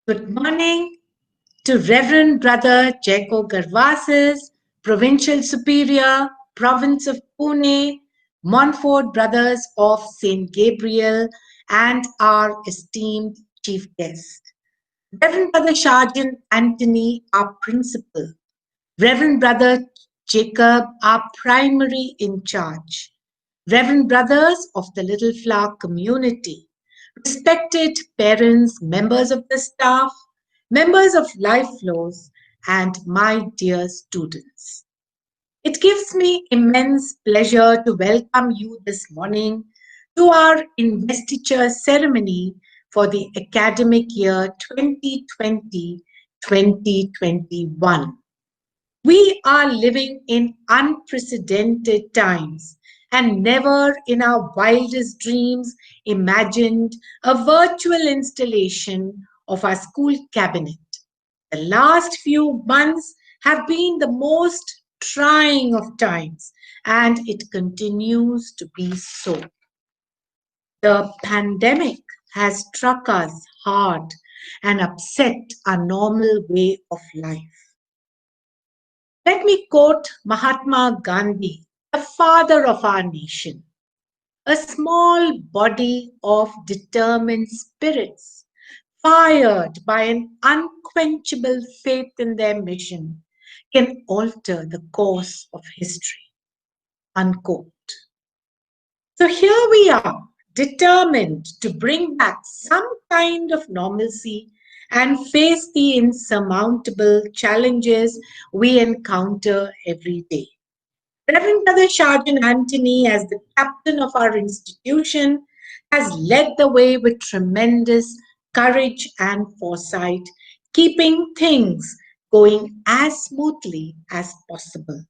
Good morning to Reverend Brother Jaco Garvasis, Provincial Superior, Province of Pune, Montfort Brothers of St. Gabriel, and our esteemed chief guest. Reverend Brother Sergeant Anthony, our principal. Reverend Brother Jacob, our primary in charge. Reverend Brothers of the Little Flower community. Respected parents, members of the staff, members of Life Flows, and my dear students. It gives me immense pleasure to welcome you this morning to our investiture ceremony for the academic year 2020-2021. We are living in unprecedented times and never in our wildest dreams imagined a virtual installation of our school cabinet. The last few months have been the most trying of times, and it continues to be so. The pandemic has struck us hard and upset our normal way of life. Let me quote Mahatma Gandhi, the father of our nation. A small body of determined spirits, fired by an unquenchable faith in their mission, can alter the course of history. Unquote. So here we are, determined to bring back some kind of normalcy and face the insurmountable challenges we encounter every day. Reverend Brother Sergeant Anthony, as the captain of our institution, has led the way with tremendous courage and foresight, keeping things going as smoothly as possible.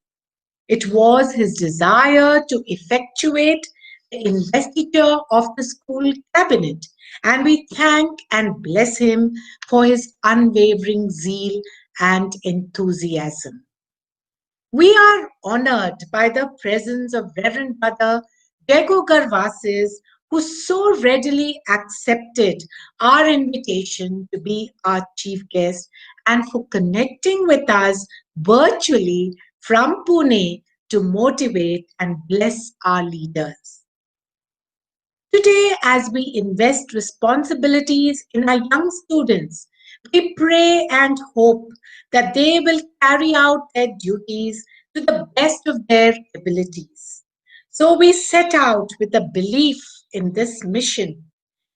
It was his desire to effectuate the investiture of the school cabinet, and we thank and bless him for his unwavering zeal and enthusiasm. We are honored by the presence of Reverend Brother Diego Garvasis, who so readily accepted our invitation to be our chief guest and for connecting with us virtually from Pune to motivate and bless our leaders. Today, as we invest responsibilities in our young students, we pray and hope that they will carry out their duties to the best of their abilities. So we set out with a belief in this mission,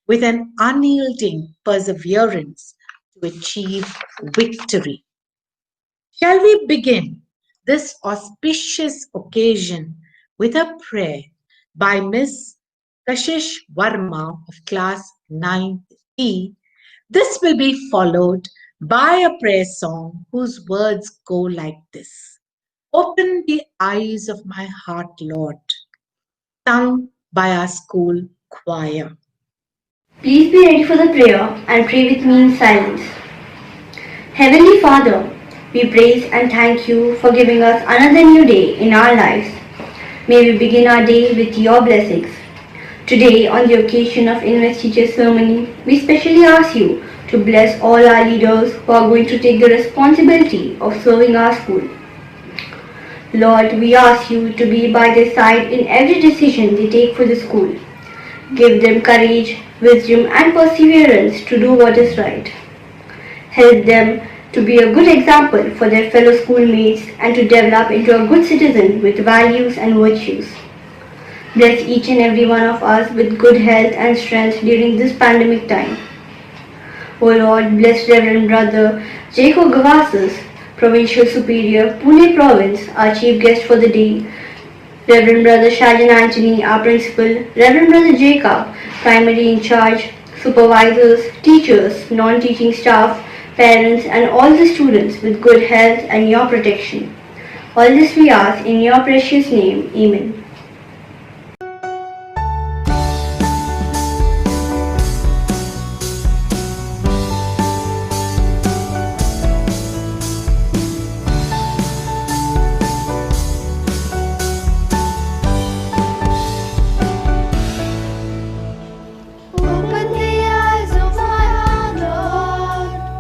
with an unyielding perseverance to achieve victory. Shall we begin this auspicious occasion with a prayer by Miss Kashish Verma of class 9th E? This will be followed by a prayer song whose words go like this. Open the eyes of my heart, Lord, sung by our school choir. Please be ready for the prayer and pray with me in silence. Heavenly Father, we praise and thank you for giving us another new day in our lives. May we begin our day with your blessings. Today, on the occasion of investiture ceremony, we specially ask you to bless all our leaders who are going to take the responsibility of serving our school. Lord, we ask you to be by their side in every decision they take for the school. Give them courage, wisdom, and perseverance to do what is right. Help them to be a good example for their fellow schoolmates and to develop into a good citizen with values and virtues. Bless each and every one of us with good health and strength during this pandemic time. O Lord, bless Reverend Brother Jacob Gavasis, Provincial Superior, Pune Province, our chief guest for the day. Reverend Brother Sergeant Anthony, our principal. Reverend Brother Jacob, primary in charge. Supervisors, teachers, non-teaching staff, parents, and all the students with good health and your protection. All this we ask in your precious name. Amen. Open the eyes of my heart, Lord.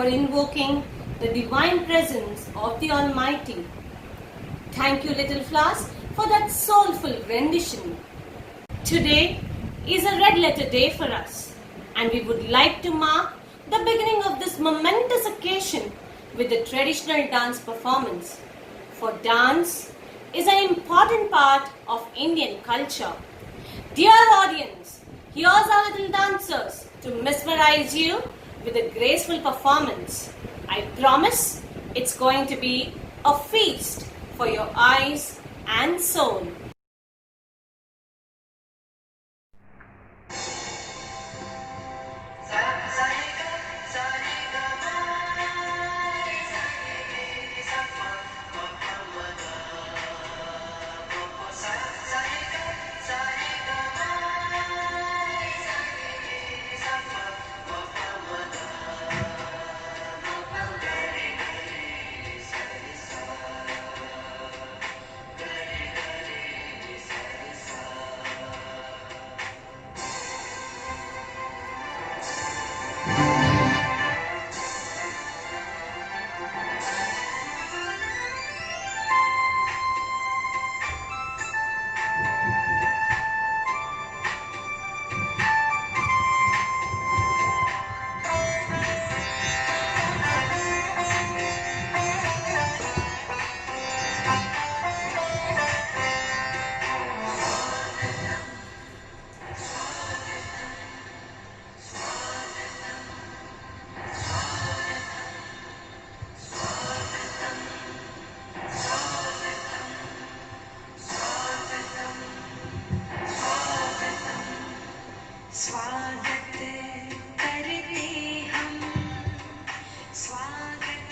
for invoking the divine presence of the Almighty. Thank you, Little Flowers, for that soulful rendition. Today is a red letter day for us, and we would like to mark the beginning of this momentous occasion with a traditional dance performance. For dance is an important part of Indian culture. Dear audience, here's our little dancers to mesmerize you with a graceful performance. I promise it's going to be a feast for your eyes and soul. स्वागत करते हम स्वागत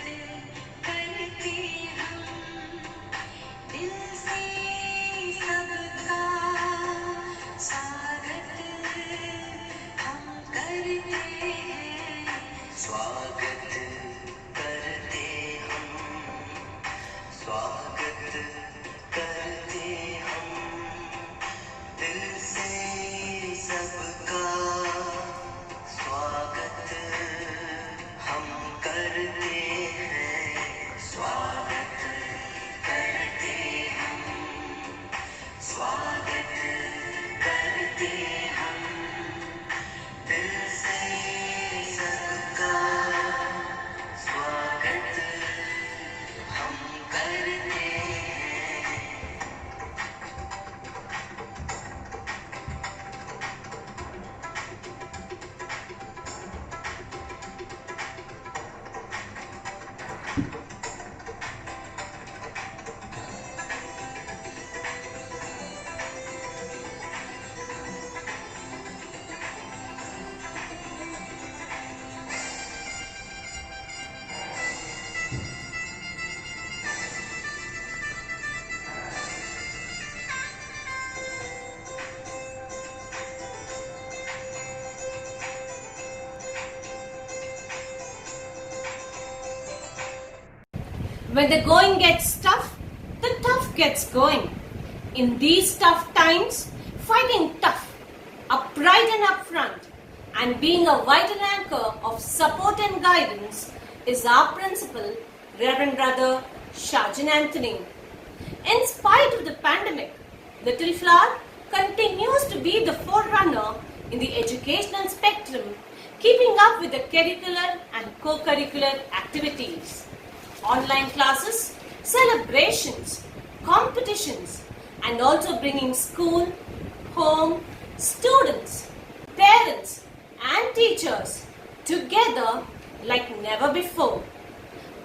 करते हम दिल से सबका स्वागत हम करते हैं स्वागत करते हम स्वागत करते हम दिल से सबका स्वागत हम करते हैं स्वागत करते हम स्वागत करते हम दिल से सबका स्वागत हम करते हैं When the going gets tough, the tough gets going. In these tough times, fighting tough, upright and upfront, and being a vital anchor of support and guidance is our principal, Reverend Brother Shajan Anthony. In spite of the pandemic, Little Flower continues to be the forerunner in the educational spectrum, keeping up with the curricular and co-curricular activities. Online classes, celebrations, competitions, and also bringing school, home, students, parents, and teachers together like never before.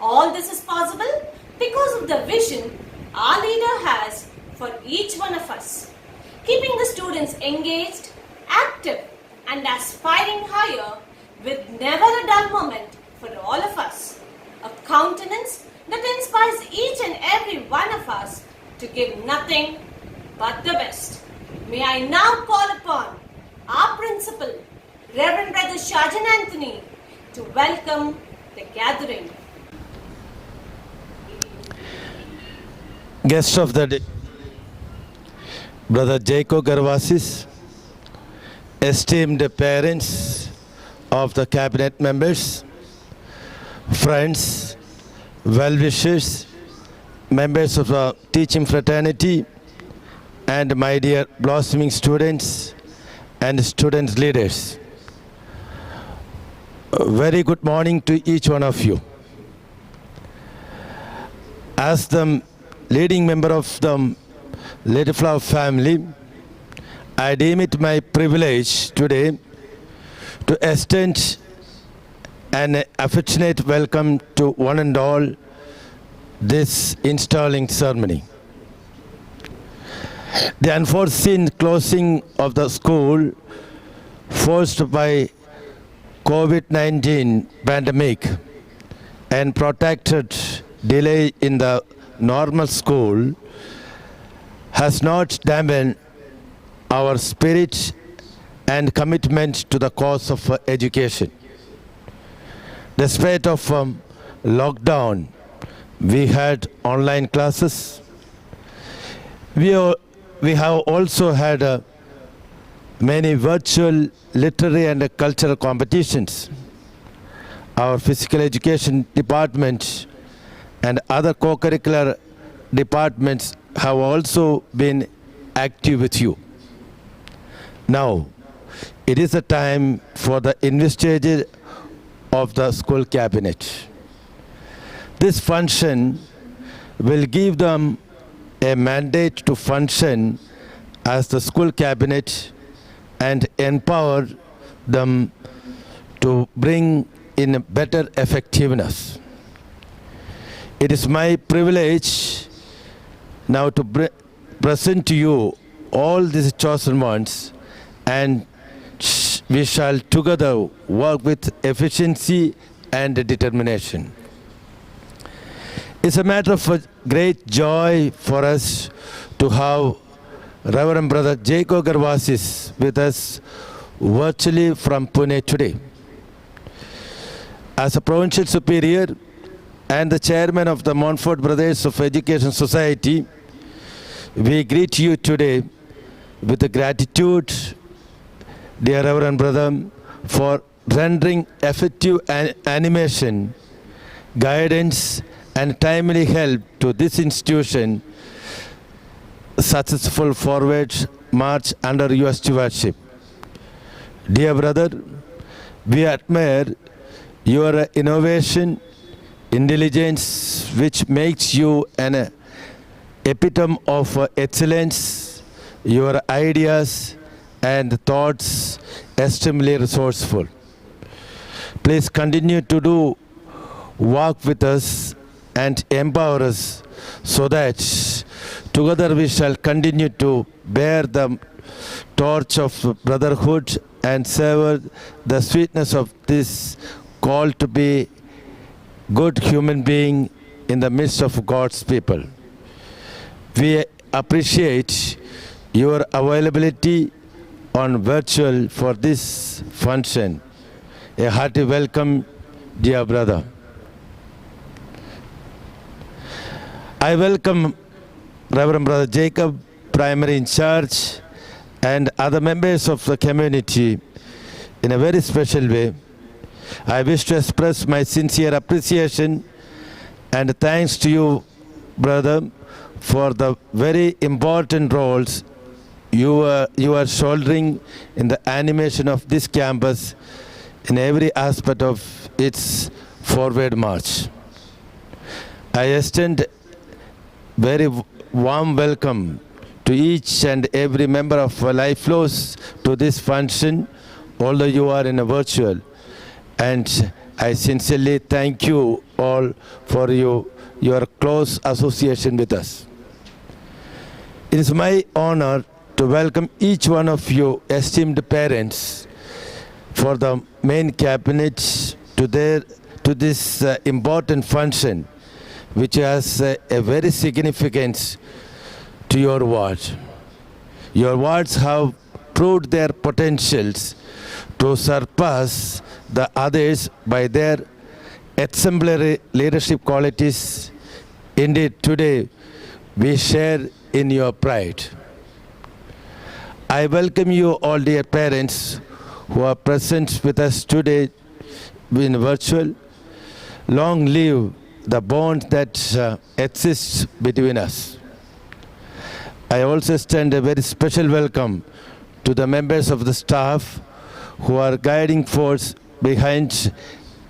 All this is possible because of the vision our leader has for each one of us, keeping the students engaged, active, and aspiring higher with never a dull moment for all of us. A countenance that inspires each and every one of us to give nothing but the best. May I now call upon our principal, Reverend Brother Shajan Anthony, to welcome the gathering. Guest of the day, Brother Jacob Garvasis, esteemed parents of the cabinet members, friends, well-wishers, members of the teaching fraternity, and my dear blossoming students and student leaders. A very good morning to each one of you. As the leading member of the Little Flower family, I deem it my privilege today to extend an affectionate welcome to one and all this installing ceremony. The unforeseen closing of the school forced by COVID-19 pandemic and protracted delay in the normal school has not dampened our spirit and commitment to the cause of education. Despite of lockdown, we had online classes. We have also had many virtual literary and cultural competitions. Our physical education department and other co-curricular departments have also been active with you. Now, it is a time for the investiture of the school cabinet. This function will give them a mandate to function as the school cabinet and empower them to bring in better effectiveness. It is my privilege now to present to you all these chosen ones, and we shall together work with efficiency and determination. It's a matter of great joy for us to have Reverend Brother Jacob Garvasis with us virtually from Pune today. As a provincial superior and the chairman of the Montfort Brothers of Education Society, we greet you today with gratitude, dear Reverend Brother, for rendering effective animation, guidance, and timely help to this institution successful forward march under your stewardship. Dear brother, we admire your innovation, intelligence, which makes you an epitome of excellence, your ideas and thoughts extremely resourceful. Please continue to do work with us and empower us so that together we shall continue to bear the torch of brotherhood and savor the sweetness of this call to be good human being in the midst of God's people. We appreciate your availability on virtual for this function. A hearty welcome, dear brother. I welcome Reverend Brother Jacob, primary in charge, and other members of the community in a very special way. I wish to express my sincere appreciation and thanks to you, brother, for the very important roles you are shouldering in the animation of this campus in every aspect of its forward march. I extend very warm welcome to each and every member of Life Flows to this function, although you are in a virtual. And I sincerely thank you all for your close association with us. It is my honor to welcome each one of you esteemed parents for the main cabinet to this important function, which has a very significance to your ward. Your wards have proved their potentials to surpass the others by their exemplary leadership qualities. Indeed, today we share in your pride. I welcome you all, dear parents, who are present with us today in virtual. Long live the bond that exists between us. I also extend a very special welcome to the members of the staff who are guiding force behind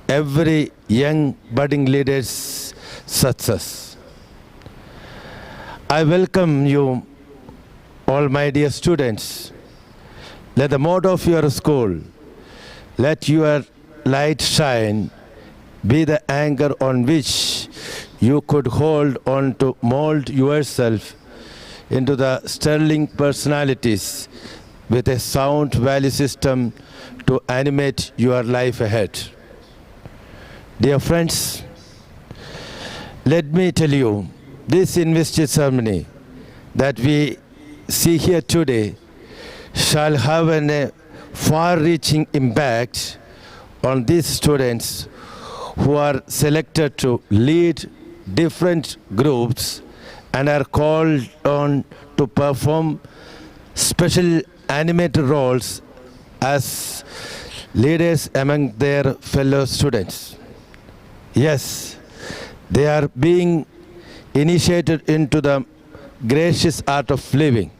every young budding leader's success. I welcome you all, my dear students. Let the motto of your school, let your light shine, be the anchor on which you could hold on to mold yourself into the sterling personalities with a sound value system to animate your life ahead. Dear friends, let me tell you, this investiture ceremony that we see here today shall have a far-reaching impact on these students who are selected to lead different groups and are called on to perform special animated roles as leaders among their fellow students. Yes, they are being initiated into the gracious art of living.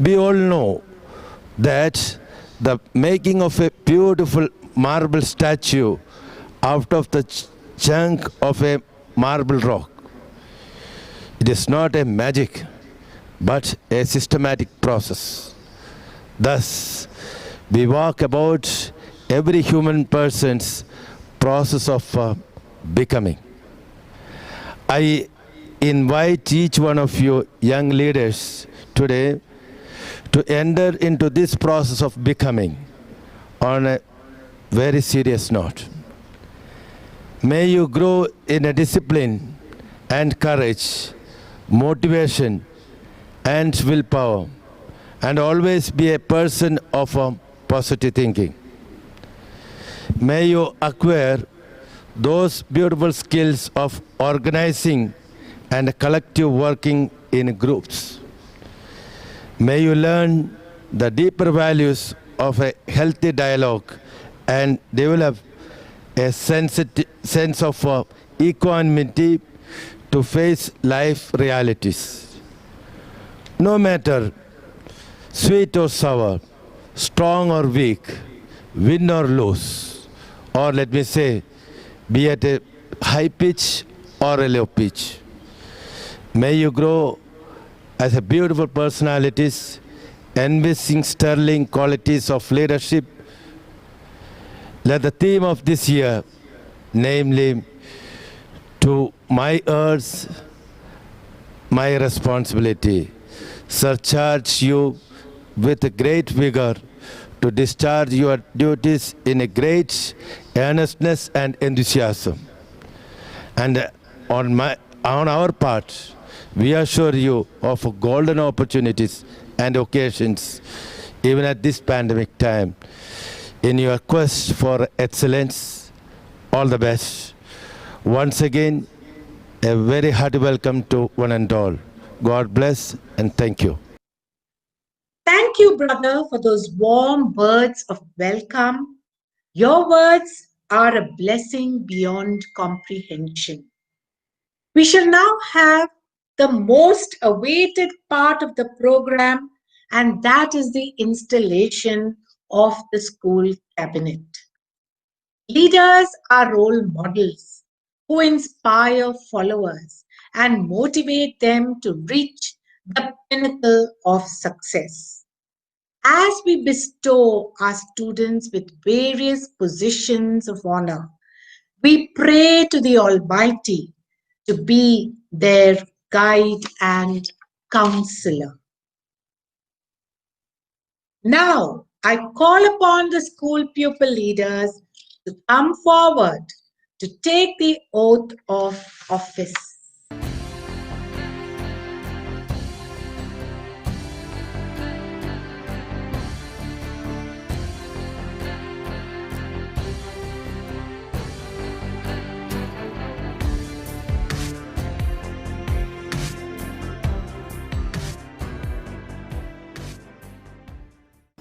We all know that the making of a beautiful marble statue out of the chunk of a marble rock, it is not a magic, but a systematic process. Thus, we walk about every human person's process of becoming. I invite each one of you young leaders today to enter into this process of becoming on a very serious note. May you grow in a discipline and courage, motivation and willpower, and always be a person of positive thinking. May you acquire those beautiful skills of organizing and collective working in groups. May you learn the deeper values of a healthy dialogue and develop a sense of equanimity to face life realities. No matter sweet or sour, strong or weak, win or lose, or let me say, be at a high pitch or a low pitch. May you grow as a beautiful personalities, envisaging sterling qualities of leadership. Let the theme of this year, namely, to my earth, my responsibility, surcharge you with great vigor to discharge your duties in a great earnestness and enthusiasm. And on our part, we assure you of golden opportunities and occasions, even at this pandemic time. In your quest for excellence, all the best. Once again, a very hearty welcome to one and all. God bless and thank you. Thank you, brother, for those warm words of welcome. Your words are a blessing beyond comprehension. We shall now have the most awaited part of the program, and that is the installation of the school cabinet. Leaders are role models who inspire followers and motivate them to reach the pinnacle of success. As we bestow our students with various positions of honor, we pray to the Almighty to be their guide and counselor. Now, I call upon the school pupil leaders to come forward to take the oath of office.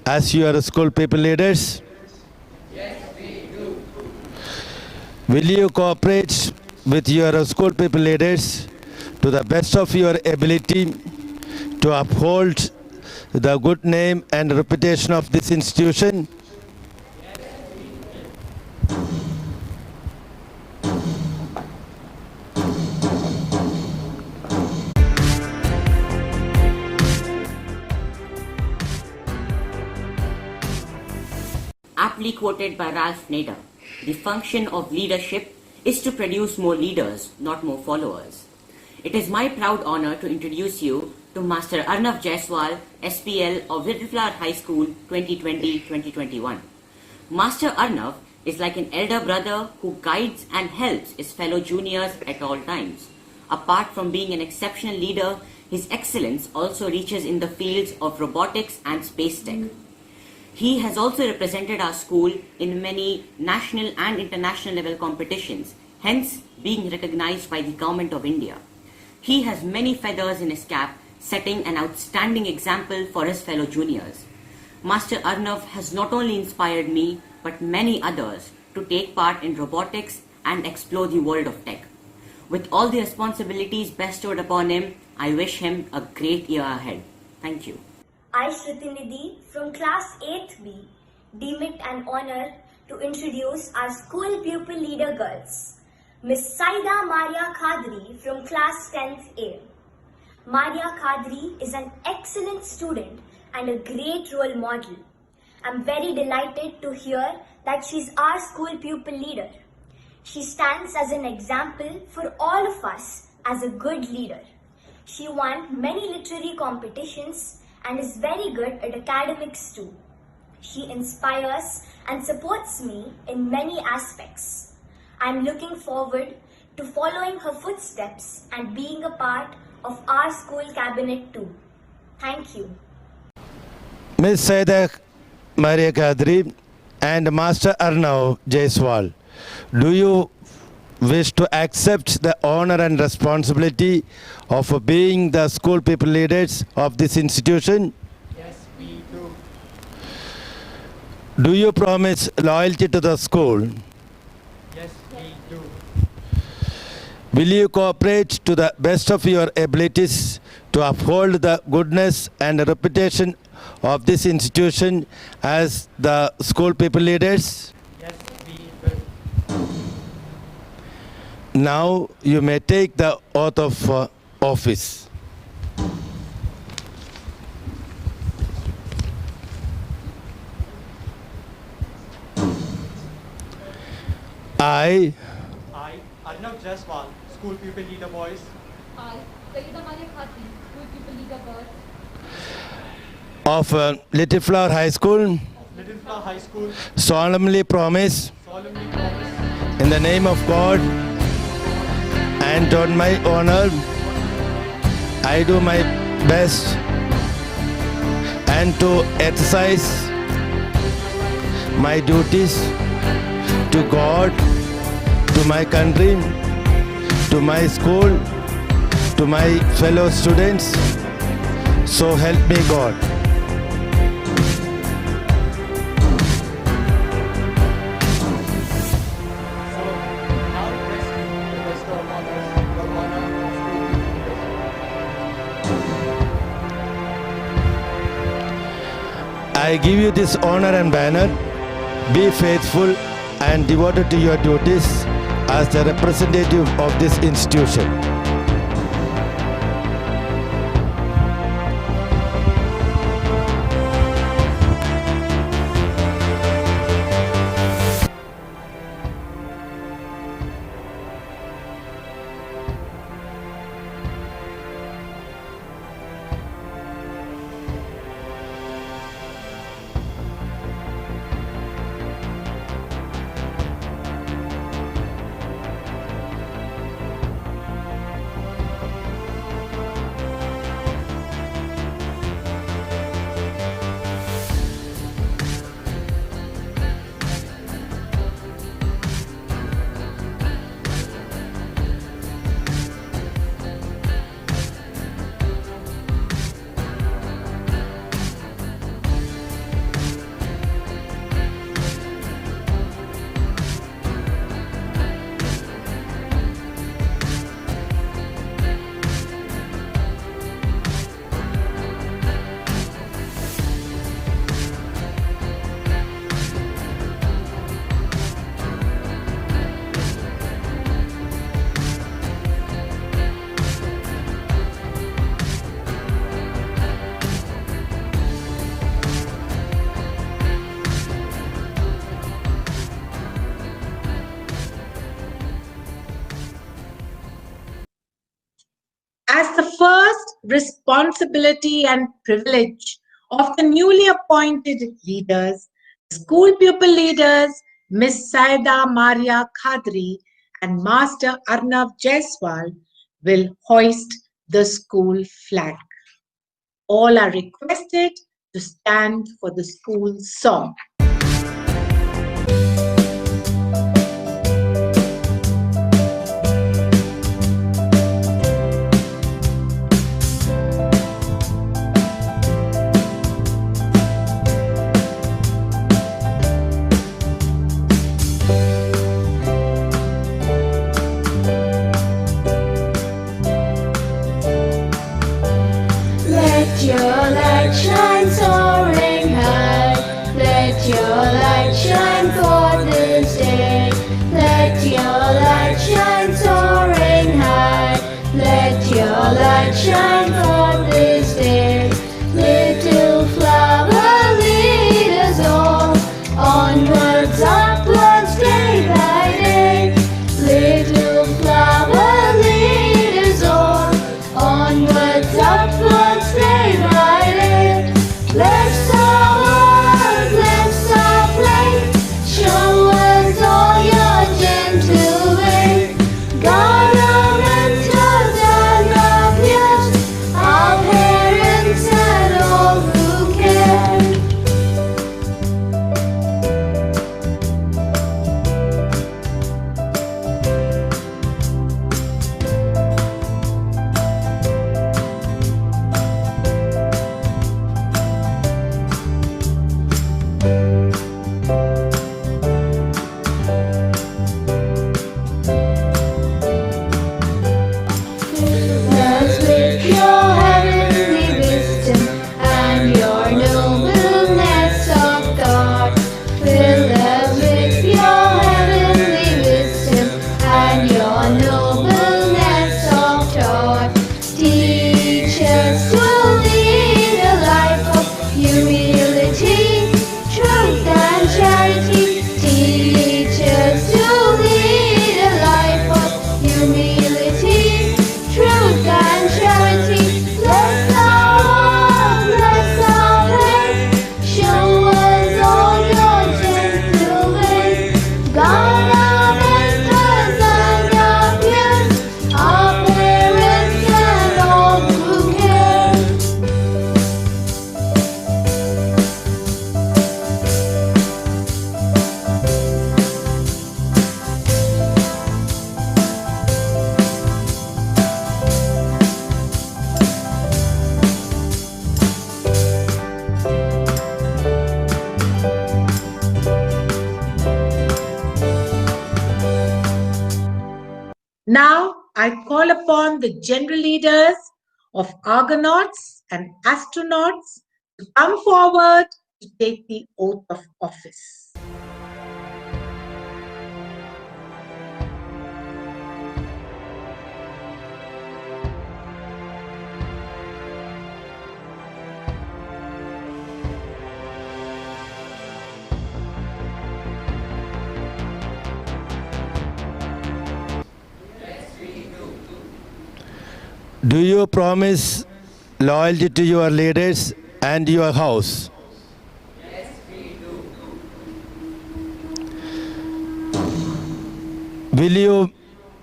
As you are school people leaders, Will you cooperate with your school people leaders to the best of your ability to uphold the good name and reputation of this institution? Aptly quoted by Ralph Nader, the function of leadership is to produce more leaders, not more followers. It is my proud honor to introduce you to Master Arnav Jaiswal, SPL of Little Flower High School 2020-2021. Master Arnav is like an elder brother who guides and helps his fellow juniors at all times. Apart from being an exceptional leader, his excellence also reaches in the fields of robotics and space tech. He has also represented our school in many national and international level competitions, hence being recognized by the Government of India. He has many feathers in his cap, setting an outstanding example for his fellow juniors. Master Arnav has not only inspired me, but many others to take part in robotics and explore the world of tech. With all the responsibilities bestowed upon him, I wish him a great year ahead. Thank you. I, Shruti Nidhi, from class 8th B, deem it an honor to introduce our school pupil leader girls, Miss Saida Maria Khadri from class 10th A. Maria Khadri is an excellent student and a great role model. I'm very delighted to hear that she's our school pupil leader. She stands as an example for all of us as a good leader. She won many literary competitions and is very good at academics too. She inspires and supports me in many aspects. I'm looking forward to following her footsteps and being a part of our school cabinet too. Thank you. Ms. Saida Maria Kadri and Master Arnav Jaiswal, do you wish to accept the honor and responsibility of being the school people leaders of this institution? Yes, we do. Do you promise loyalty to the school? Yes, we do. Will you cooperate to the best of your abilities to uphold the goodness and reputation of this institution as the school people leaders? Yes, we will. Now you may take the oath of office. I, Arnav Jaiswal, school pupil leader boys, I, Saida Maria Khati, school pupil leader girls, of Little Flower High School, of Little Flower High School, solemnly promise solemnly promise in the name of God and on my honor, I do my best and to exercise my duties to God, to my country, to my school, to my fellow students. So help me God. So, now request you to bestow upon us the honor of school pupil leadership. I give you this honor and banner. Be faithful and devoted to your duties as the representative of this institution. responsibility and privilege of the newly appointed leaders, school pupil leaders, Miss Saida Maria Khadri and Master Arnav Jaiswal will hoist the school flag. All are requested to stand for the school song. Let your light shine soaring high. Let your light shine for this day. Let your light shine soaring high. Let your light shine for this day. Little flower lead us all onwards, upwards, day by day. Little flower lead us all onwards, upwards, day by day. Let's all work, let's all play. Show us all your gentle way. God our mentors and our peers, our parents and all who care. Us with your heavenly wisdom and your nobleness of thought. Fill us with your heavenly wisdom and your nobleness of thought. Teach us to lead a life of humility, truth and charity. Teach us to lead a life of humility, truth and charity. Bless our walk, bless our way. Show us all your gentle way. God our mentors and our peers, our parents and all who care. Now I call upon the general leaders of Argonauts and astronauts to come forward to take the oath of office. Do you promise loyalty to your leaders and your house? Will you,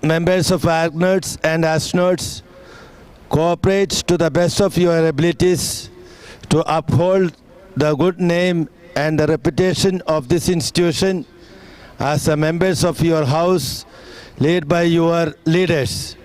members of Argonauts and astronauts, cooperate to the best of your abilities to uphold the good name and the reputation of this institution as the members of your house led by your leaders?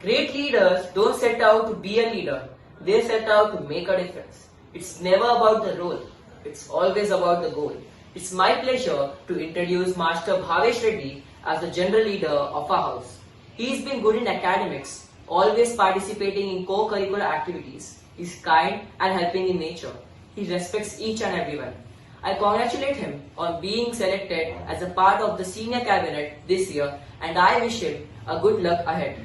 Great leaders don't set out to be a leader, they set out to make a difference. It's never about the role, it's always about the goal. It's my pleasure to introduce Master Bhavesh Reddy as the general leader of our house. He's been good in academics, always participating in co-curricular activities. He's kind and helping in nature. He respects each and everyone. I congratulate him on being selected as a part of the senior cabinet this year, and I wish him a good luck ahead.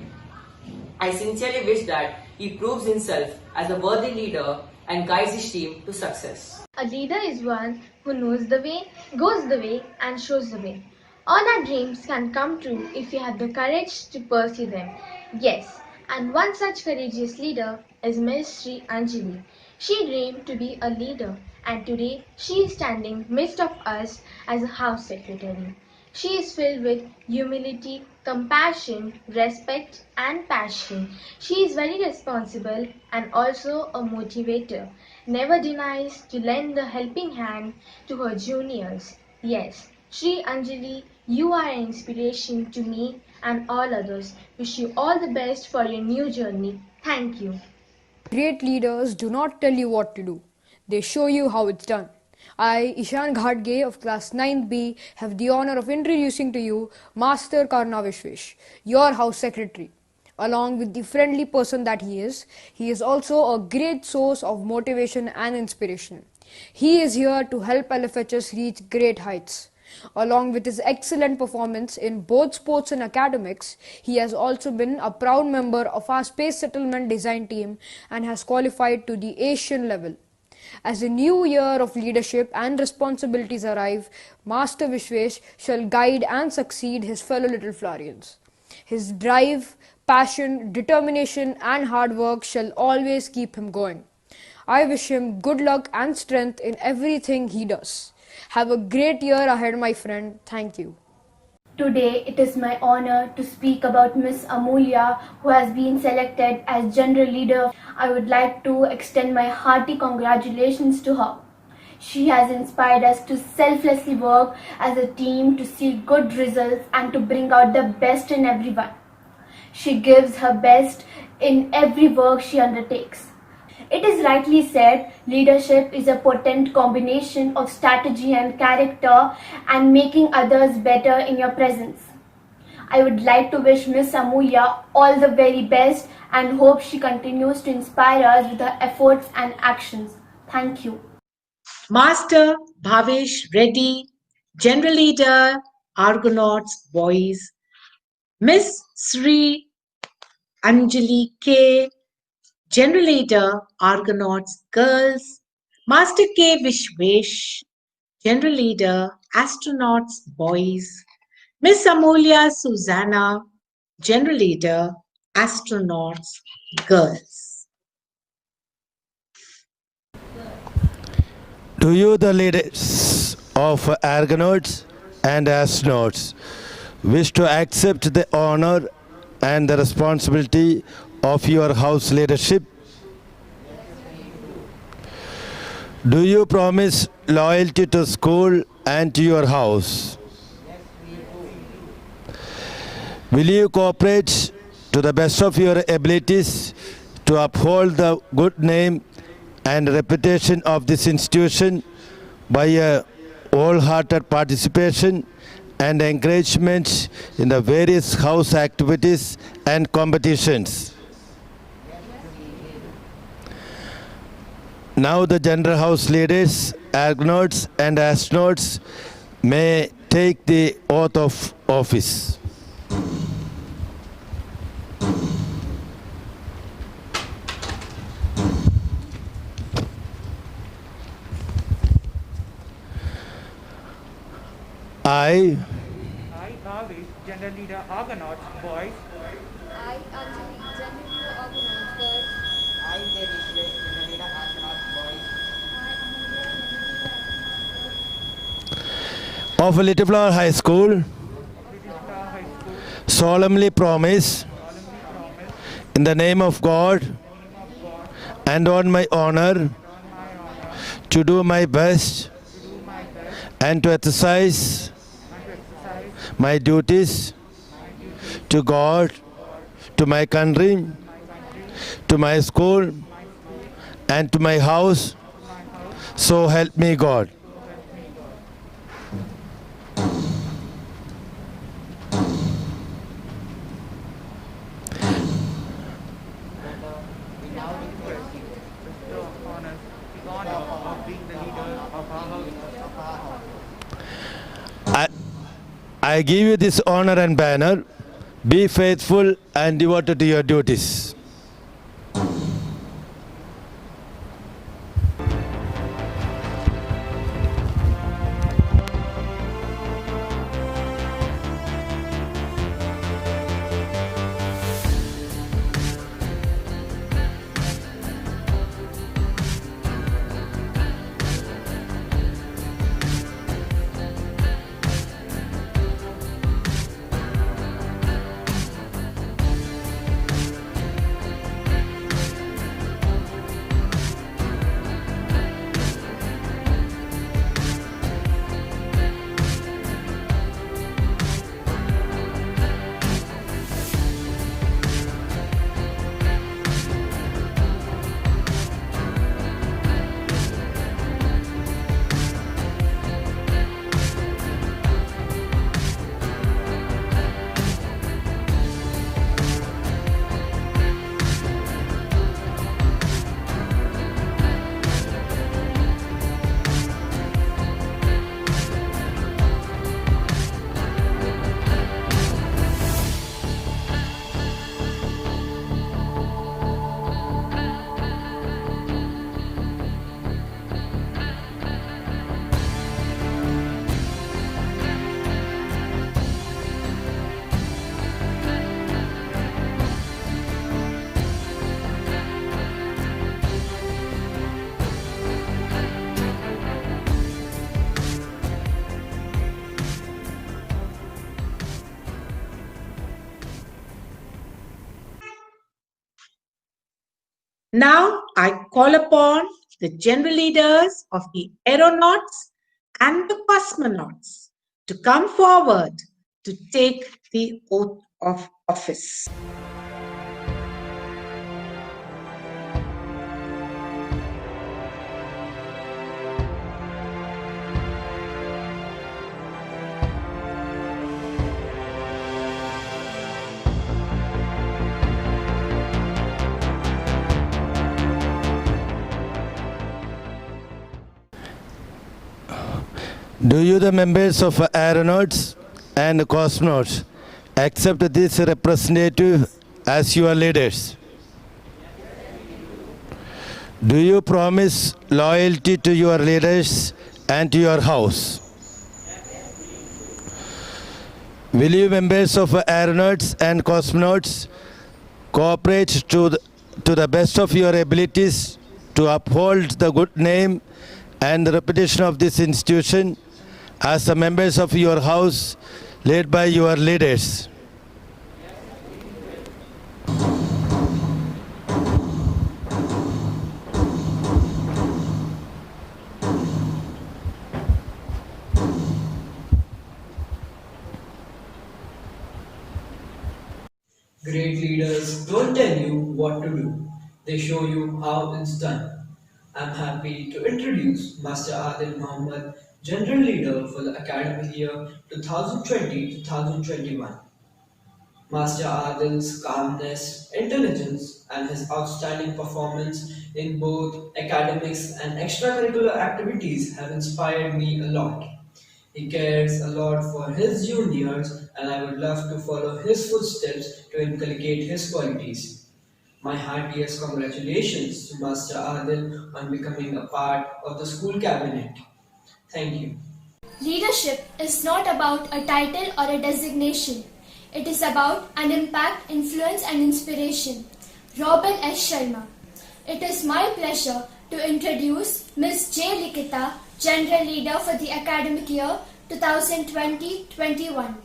I sincerely wish that he proves himself as a worthy leader and guides his team to success. A leader is one who knows the way, goes the way, and shows the way. All our dreams can come true if we have the courage to pursue them. Yes, and one such courageous leader is Miss Sri Anjali. She dreamed to be a leader, and today she is standing midst of us as a house secretary. She is filled with humility, compassion, respect, and passion. She is very responsible and also a motivator. Never denies to lend a helping hand to her juniors. Yes, Sri Anjali, you are an inspiration to me and all others. Wish you all the best for your new journey. Thank you. Great leaders do not tell you what to do, they show you how it's done. I, Ishan Ghadge of class 9B, have the honor of introducing to you Master Karna Vishwesh, your house secretary. Along with the friendly person that he is also a great source of motivation and inspiration. He is here to help LFHS reach great heights. Along with his excellent performance in both sports and academics, he has also been a proud member of our space settlement design team and has qualified to the Asian level. As a new year of leadership and responsibilities arrive, Master Vishwesh shall guide and succeed his fellow little Florians. His drive, passion, determination and hard work shall always keep him going. I wish him good luck and strength in everything he does. Have a great year ahead, my friend. Thank you. Today, it is my honor to speak about Miss Amulya, who has been selected as General Leader. I would like to extend my hearty congratulations to her. She has inspired us to selflessly work as a team to see good results and to bring out the best in everyone. She gives her best in every work she undertakes. It is rightly said, leadership is a potent combination of strategy and character and making others better in your presence. I would like to wish Miss Amulya all the very best and hope she continues to inspire us with her efforts and actions. Thank you. Master Bhavesh Reddy, General Leader, Argonauts Boys, Miss Sri Anjali K, General Leader, Argonauts Girls, Master K Vishwesh, General Leader, Astronauts Boys, Miss Amulya Susanna, General Leader, Astronauts Girls. To you, the leaders of Argonauts and Astronauts, wish to accept the honor and the responsibility of your house leadership? Do you promise loyalty to school and to your house? Will you cooperate to the best of your abilities to uphold the good name and reputation of this institution by a wholehearted participation and encouragement in the various house activities and competitions? Now the General House leaders, Argonauts and Astronauts may take the oath of office. I, Bhavesh, General Leader Argonauts Boys. I, Anjali, General Leader Organized Girls. I, Vishwesh, General Leader Astronauts Boys. of Little Flower High School, Little Star High School, solemnly promise in the name of God and on my honor to do my best and to exercise my duties to God, to my country, to my school, and to my house. So help me God. I, I give you this honor and banner. Be faithful and devoted to your duties. Now I call upon the general leaders of the aeronauts and the cosmonauts to come forward to take the oath of office. Do you, the members of aeronauts and cosmonauts, accept this representative as your leaders? Do you promise loyalty to your leaders and to your house? Will you, members of aeronauts and cosmonauts, cooperate to the best of your abilities to uphold the good name and the reputation of this institution as the members of your house led by your leaders? Great leaders don't tell you what to do, they show you how it's done. I'm happy to introduce Master Adil Muhammad, General Leader for the academic year 2020-2021. Master Adil's calmness, intelligence, and his outstanding performance in both academics and extracurricular activities have inspired me a lot. He cares a lot for his juniors, and I would love to follow his footsteps to inculcate his qualities. My heartiest congratulations to Master Adil on becoming a part of the school cabinet. Thank you. Leadership is not about a title or a designation. It is about an impact, influence, and inspiration. Robin S. Sharma. It is my pleasure to introduce Ms. J. Likita, General Leader for the academic year 2020-21.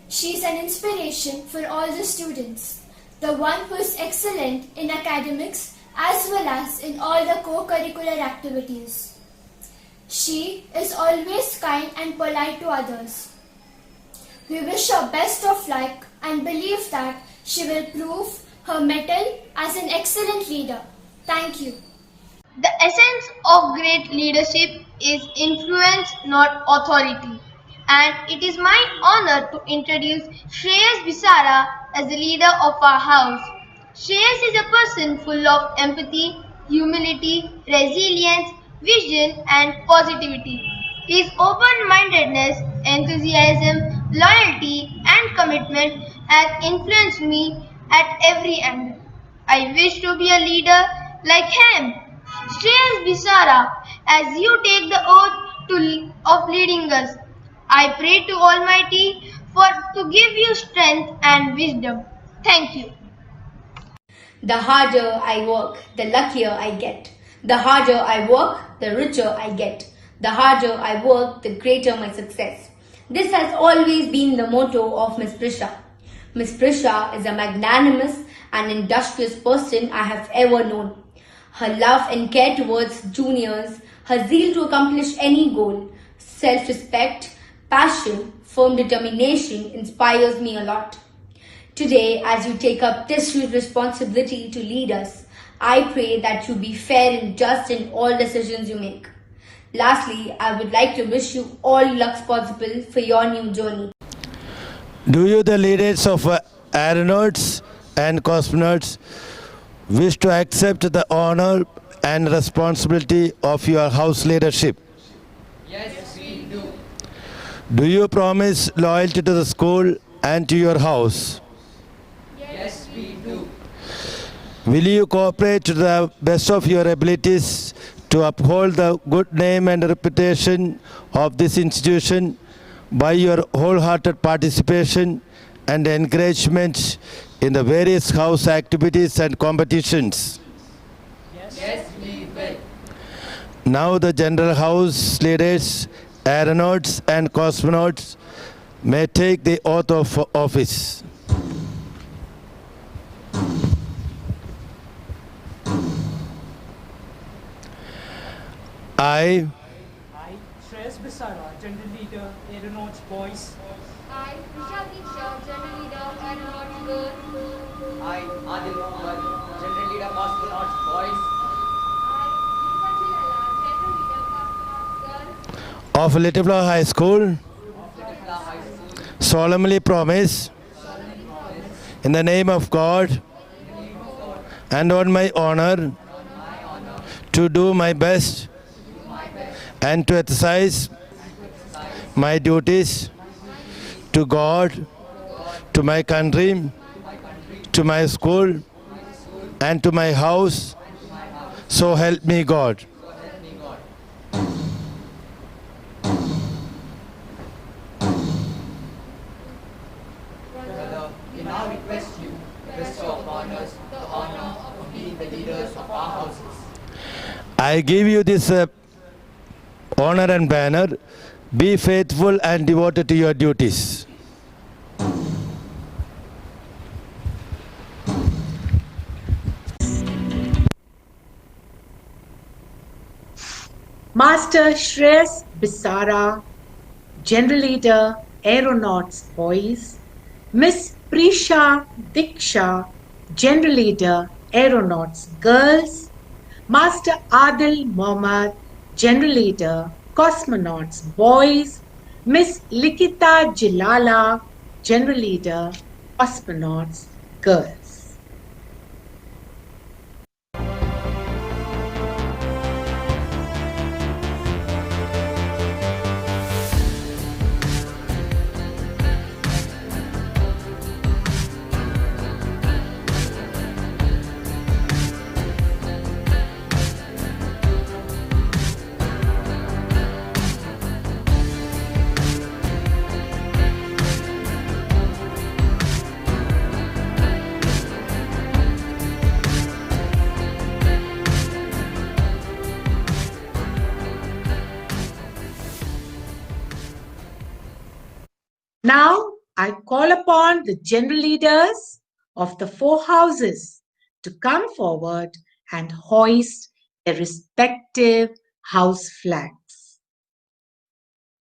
She is an inspiration for all the students, the one who is excellent in academics as well as in all the co-curricular activities. She is always kind and polite to others. We wish her best of luck and believe that she will prove her mettle as an excellent leader. Thank you. The essence of great leadership is influence, not authority. And it is my honor to introduce Shreyas Bisara as the leader of our house. Shreyas is a person full of empathy, humility, resilience, vision, and positivity. His open-mindedness, enthusiasm, loyalty, and commitment have influenced me at every angle. I wish to be a leader like him. Shreyas Bisara, as you take the oath of leading us, I pray to Almighty for to give you strength and wisdom. Thank you. The harder I work, the luckier I get. The harder I work, the richer I get. The harder I work, the greater my success. This has always been the motto of Miss Prisha. Miss Prisha is a magnanimous and industrious person I have ever known. Her love and care towards juniors, her zeal to accomplish any goal, self-respect, passion, firm determination inspires me a lot. Today, as you take up this responsibility to lead us, I pray that you be fair and just in all decisions you make. Lastly, I would like to wish you all luck possible for your new journey. Do you, the leaders of aeronauts and cosmonauts, wish to accept the honor and responsibility of your house leadership? Yes, we do. Do you promise loyalty to the school and to your house? Yes, we do. Will you cooperate to the best of your abilities to uphold the good name and reputation of this institution by your wholehearted participation and encouragement in the various house activities and competitions? Yes, we will. Now the general house leaders, aeronauts and cosmonauts may take the oath of office. I, Shreyas Bisara, General Leader, Aeronauts Boys. I, Prisha Diksha, General Leader, Aeronauts Girl. I, Adil Mohammed, General Leader, Cosmonauts Boys. I, Deepa Chilala, General Leader, Cosmonauts Girl. of Littleplough High School, Of Littleplough High School. solemnly promise, in the name of God and on my honor, to do my best and to exercise my duties to God, to my country, to my school, and to my house. So help me God. Brother, we now request you to bestow upon us the honor of being the leaders of our houses. I give you this honor and banner. Be faithful and devoted to your duties. Master Shreyas Bisara, General Leader, Aeronauts Boys, Miss Prisha Diksha, General Leader, Aeronauts Girls, Master Adil Mohammad, General Leader, Cosmonauts Boys, Miss Likita Jilala, General Leader, Cosmonauts Girls. Now I call upon the general leaders of the four houses to come forward and hoist their respective house flags.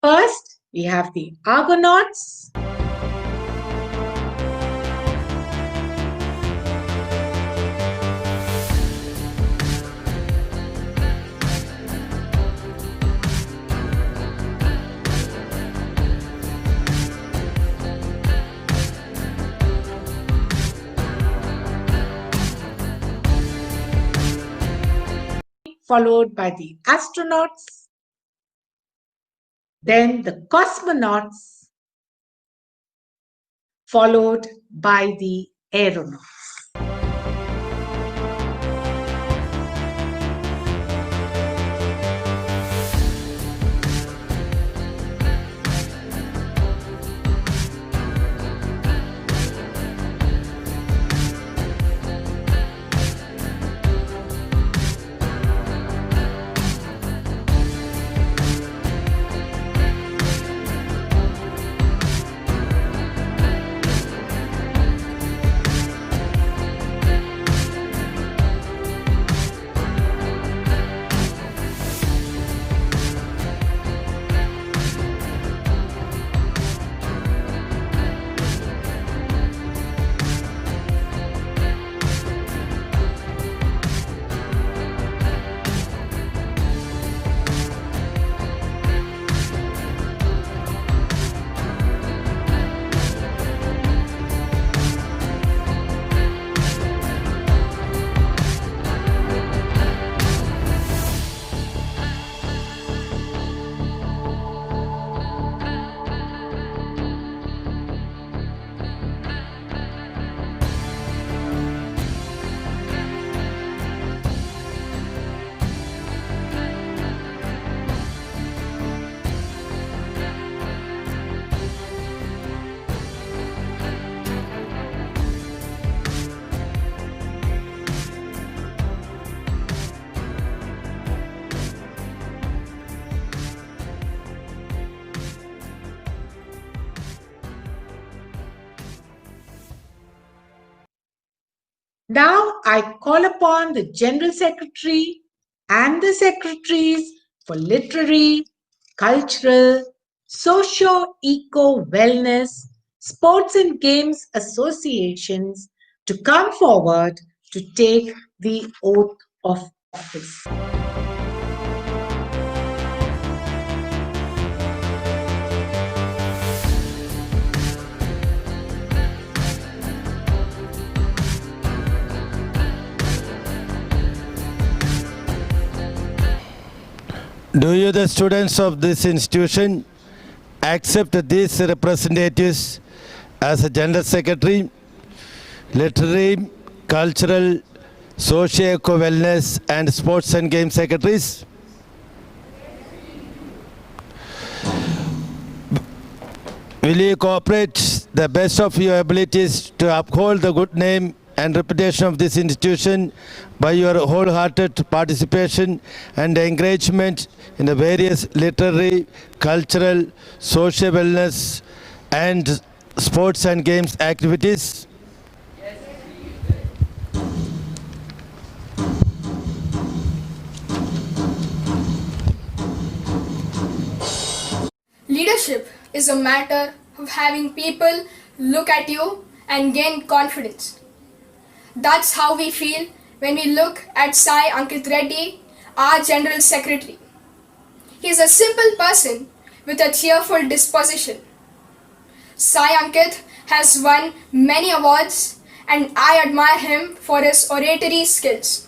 First, we have the Argonauts. followed by the astronauts, then the cosmonauts, followed by the aeronauts. Now I call upon the General Secretary and the Secretaries for Literary, Cultural, Socio-Eco-Wellness, Sports and Games Associations to come forward to take the oath of office. Do you, the students of this institution, accept these representatives as a General Secretary, Literary, Cultural, Socio-Eco-Wellness and Sports and Games Secretaries? Will you cooperate the best of your abilities to uphold the good name and reputation of this institution by your wholehearted participation and engagement in the various literary, cultural, social wellness and sports and games activities? Leadership is a matter of having people look at you and gain confidence. That's how we feel when we look at Sai Ankit Reddy, our General Secretary. He is a simple person with a cheerful disposition. Sai Ankit has won many awards and I admire him for his oratory skills.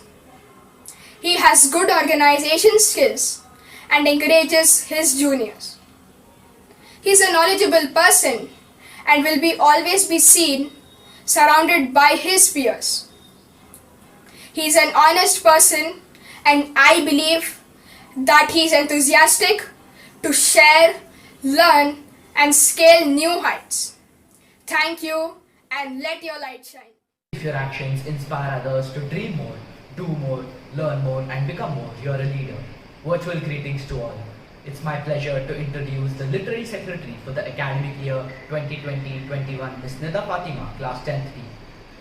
He has good organization skills and encourages his juniors. He is a knowledgeable person and will always be seen surrounded by his peers. He is an honest person and I believe that he is enthusiastic to share, learn and scale new heights. Thank you and let your light shine. If your actions inspire others to dream more, do more, learn more and become more, you're a leader. Virtual greetings to all. It's my pleasure to introduce the Literary Secretary for the academic year 2020-21, Ms. Nida Fatima, Class 10th B.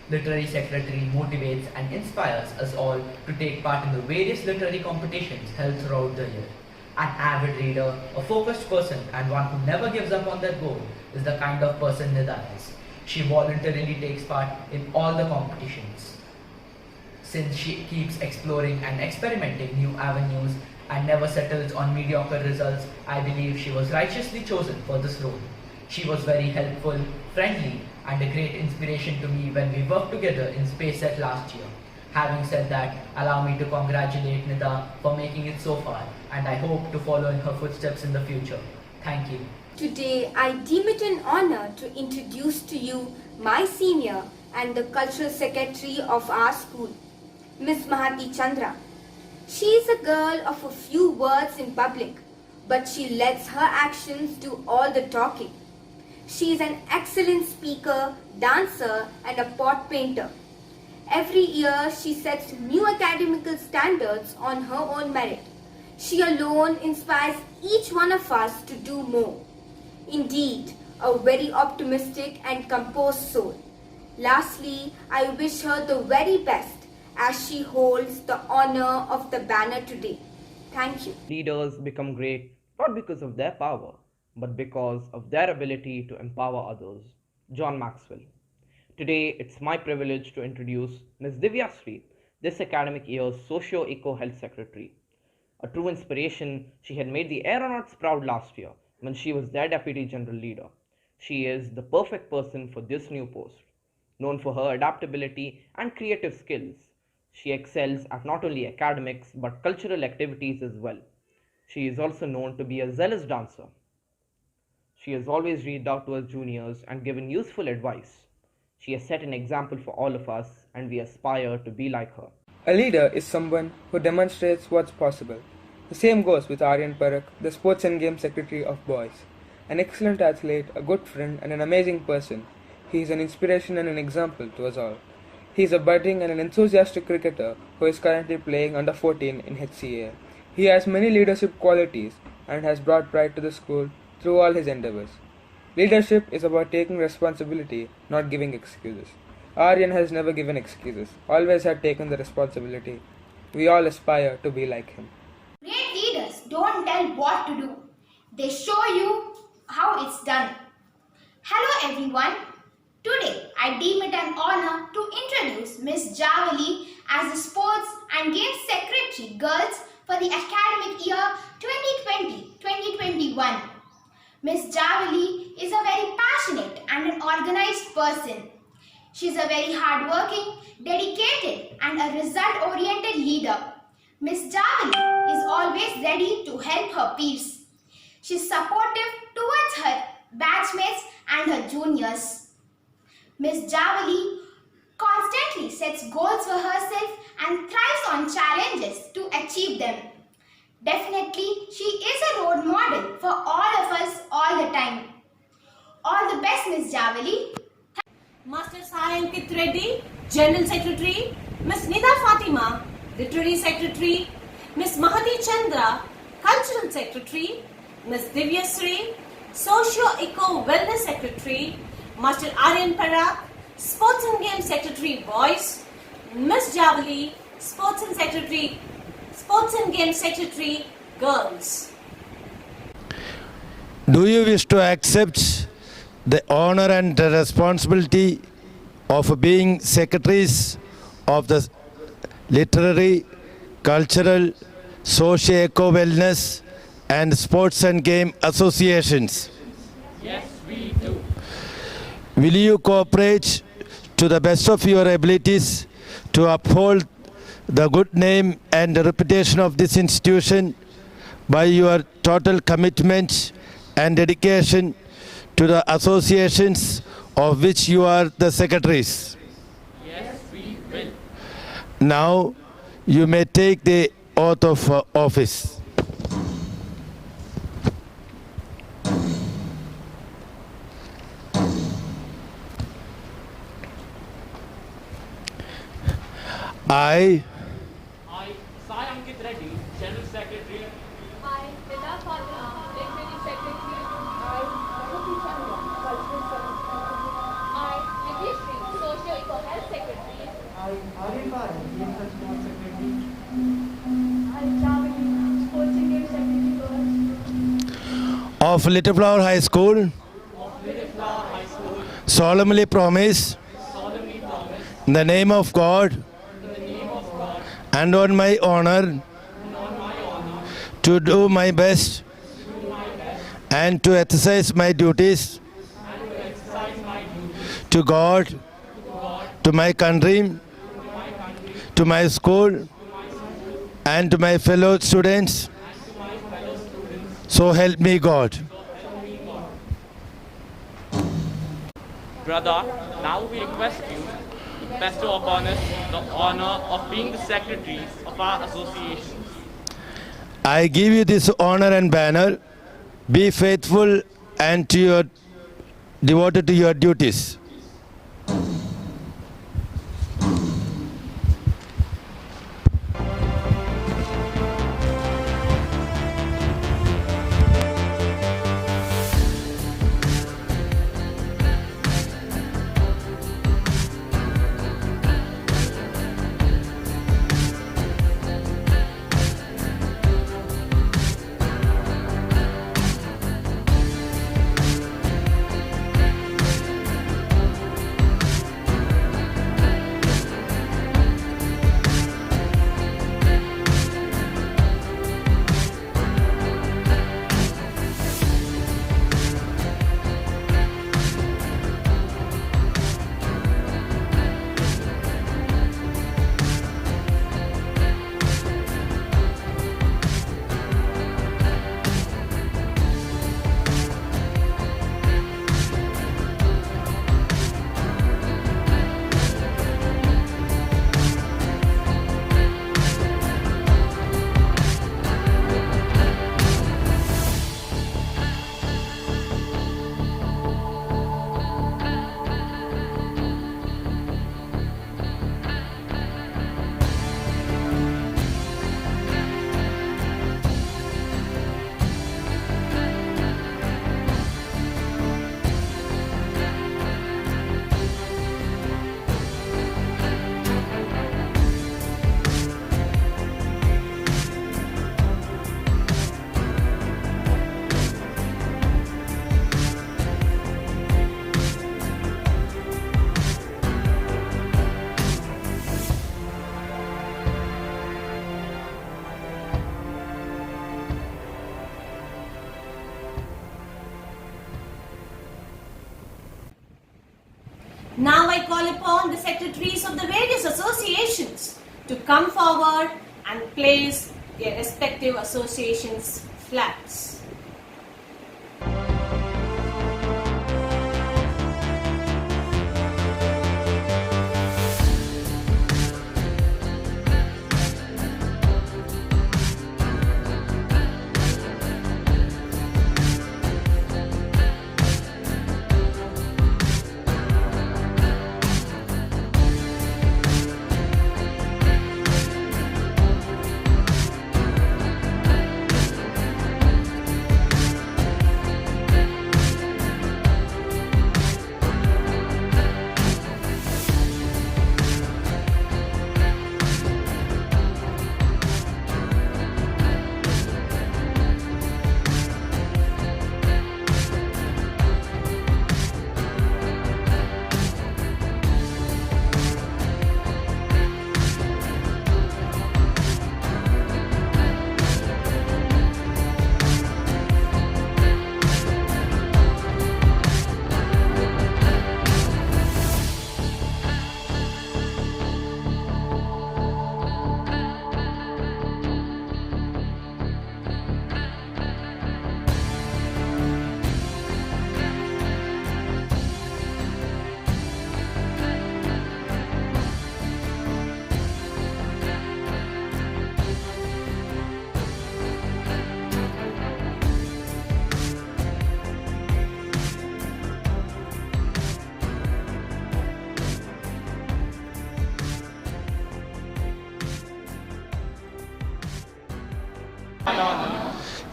Literary Secretary motivates and inspires us all to take part in the various literary competitions held throughout the year. An avid reader, a focused person and one who never gives up on their goal is the kind of person Nida is. She voluntarily takes part in all the competitions. Since she keeps exploring and experimenting new avenues and never settles on mediocre results, I believe she was righteously chosen for this role. She was very helpful, friendly, and a great inspiration to me when we worked together in Space Set last year. Having said that, allow me to congratulate Nida for making it so far, and I hope to follow in her footsteps in the future. Thank you. Today, I deem it an honor to introduce to you my senior and the cultural secretary of our school, Miss Mahati Chandra. She is a girl of a few words in public, but she lets her actions do all the talking. She is an excellent speaker, dancer, and a pot painter. Every year, she sets new academical standards on her own merit. She alone inspires each one of us to do more. Indeed, a very optimistic and composed soul. Lastly, I wish her the very best as she holds the honor of the banner today. Thank you. Leaders become great not because of their power, but because of their ability to empower others. John Maxwell. Today, it's my privilege to introduce Ms. Divya Sri, this academic year's Socio-Eco Health Secretary. A true inspiration, she had made the aeronauts proud last year when she was their Deputy General Leader. She is the perfect person for this new post. Known for her adaptability and creative skills, she excels at not only academics but cultural activities as well. She is also known to be a zealous dancer. She has always reached out to her juniors and given useful advice. She has set an example for all of us, and we aspire to be like her. A leader is someone who demonstrates what's possible. The same goes with Aryan Parak, the Sports and Games Secretary of Boys. An excellent athlete, a good friend, and an amazing person, he is an inspiration and an example to us all. He is a budding and an enthusiastic cricketer who is currently playing under 14 in HCA. He has many leadership qualities and has brought pride to the school through all his endeavors. Leadership is about taking responsibility, not giving excuses. Aryan has never given excuses, always had taken the responsibility. We all aspire to be like him. Great leaders don't tell what to do. They show you how it's done. Hello everyone. Today I deem it an honor to introduce Miss Javali as the Sports and Games Secretary Girls for the academic year 2020-2021. Miss Javali is a very passionate and an organized person. She is a very hardworking, dedicated and a result-oriented leader. Miss Javali is always ready to help her peers. She is supportive towards her batchmates and her juniors. Miss Javali constantly sets goals for herself and thrives on challenges to achieve them. Definitely, she is a role model for all of us all the time. All the best, Miss Javali. Master Sayankit Reddy, General Secretary, Miss Nida Fatima, Literary Secretary, Miss Mahati Chandra, Cultural Secretary, Miss Divya Sri, Socio-Eco Wellness Secretary, Master Aryan Parak, Sports and Games Secretary Boys, Miss Javali, Sports and Games Secretary Girls. Do you wish to accept the honor and the responsibility of being secretaries of the literary, cultural, socio-eco wellness and sports and game associations? Yes, we do. Will you cooperate to the best of your abilities to uphold the good name and the reputation of this institution by your total commitment and dedication to the associations of which you are the secretaries? Yes, we will. Now you may take the oath of office. I, Sayankit Reddy, General Secretary. I, Nida Fatima, Deputy Secretary. I, Mahati Chandra, Cultural Secretary. I, Divya Sri, Socio-Eco Health Secretary. I, Aryan Parak, Sports Secretary. I, Javali, Sports and Games Secretary Girls. of Little Flower High School, solemnly promise in the name of God and on my honor to do my best and to exercise my duties to God, to my country, to my school and to my fellow students. So help me God. Brother, now we request you to bestow upon us the honor of being the secretary of our association. I give you this honor and banner. Be faithful and devoted to your duties. Now I call upon the secretaries of the various associations to come forward and place their respective associations' flags.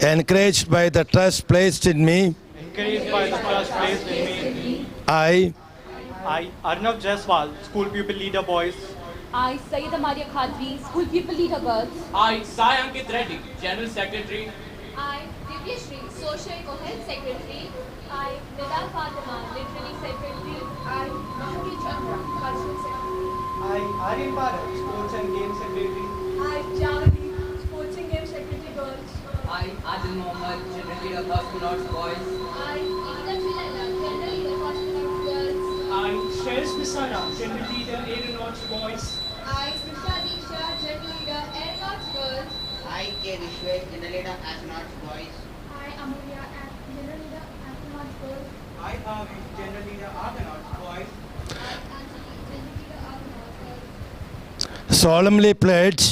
Encouraged by the trust placed in me, Encouraged by the trust placed in me, I, Arnav Jaiswal, School Pupil Leader Boys. I, Sayyida Maria Khadri, School Pupil Leader Girls. I, Sai Ankit Reddy, General Secretary. I, Divya Shri, Social Eco-Health Secretary. I, Nida Fatima, Literary Secretary. I, Mahati Chandra, Cultural Secretary. I, Aryan Bharat, Sports and Games Secretary. I, Javani, Sports and Games Secretary Girls. I, Adil Mohammed, General Leader Cosmonauts Boys. I, Neela Chilala, General Leader Cosmonauts Girls. I, Shreyas Bisara, General Leader Aeronauts Boys. I, Smishadi I, K. Vishwesh, General Leader Astronauts Boys. I, Amulya, General Leader Astronauts Girls. I, Bhavish, General Leader Argonauts Boys. I, Anjali, General Leader Argonauts Girls. Solemnly pledge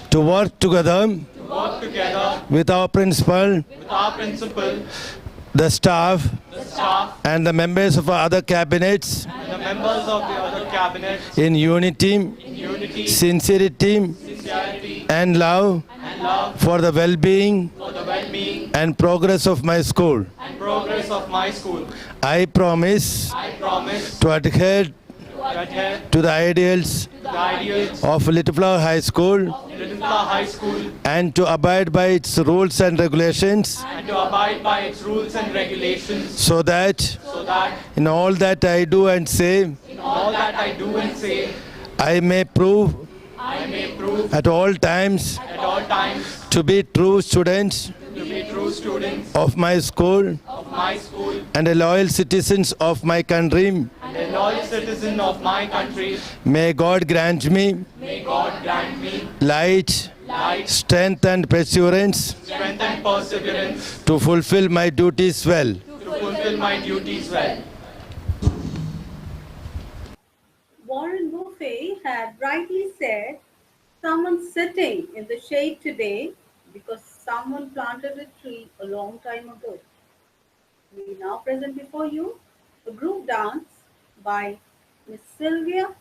to work together with our principal, the staff, and the members of our other cabinets in unity, sincerity, and love for the well-being and progress of my school. I promise to adhere to the ideals of Little Flower High School and to abide by its rules and regulations so that in all that I do and say I may prove at all times to be true students of my school and a loyal citizens of my country. May God grant me light, strength and perseverance to fulfill my duties well. Warren Buffett had rightly said, someone's sitting in the shade today because someone planted a tree a long time ago. We now present before you a group dance by Miss Sylvia,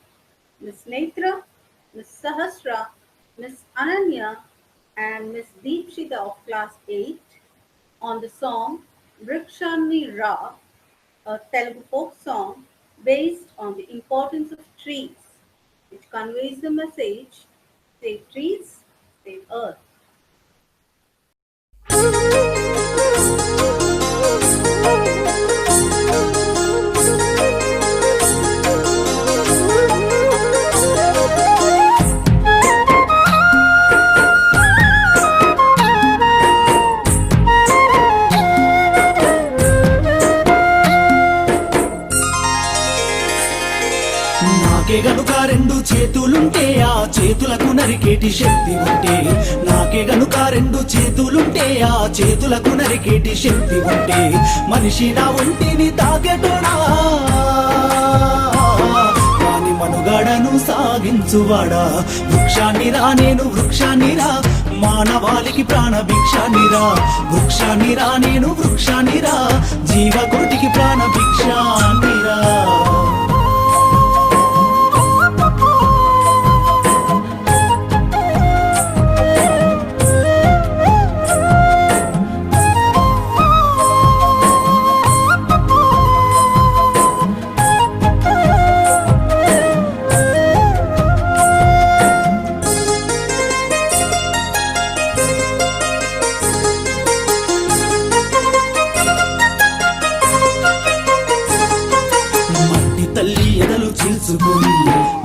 Miss Netra, Miss Sahasra, Miss Ananya, and Miss Deepshita of Class 8 on the song Vrikshani Ra, a Telugu folk song based on the importance of trees, which conveys the message, save trees, save earth. నాకే గనుక రెండు చేతులుంటే ఆ చేతులకు నరికేటి శక్తి ఉంటే నాకే గనుక రెండు చేతులుంటే ఆ చేతులకు నరికేటి శక్తి ఉంటే మనిషి నా ఒంటిని తాగేటోడా వాని మనుగడను సాగించువాడా వృక్షాన్ని రా నేను వృక్షాన్ని రా మానవాళికి ప్రాణ భిక్షాన్ని రా వృక్షాన్ని రా నేను వృక్షాన్ని రా జీవకోటికి ప్రాణ భిక్షాన్ని రా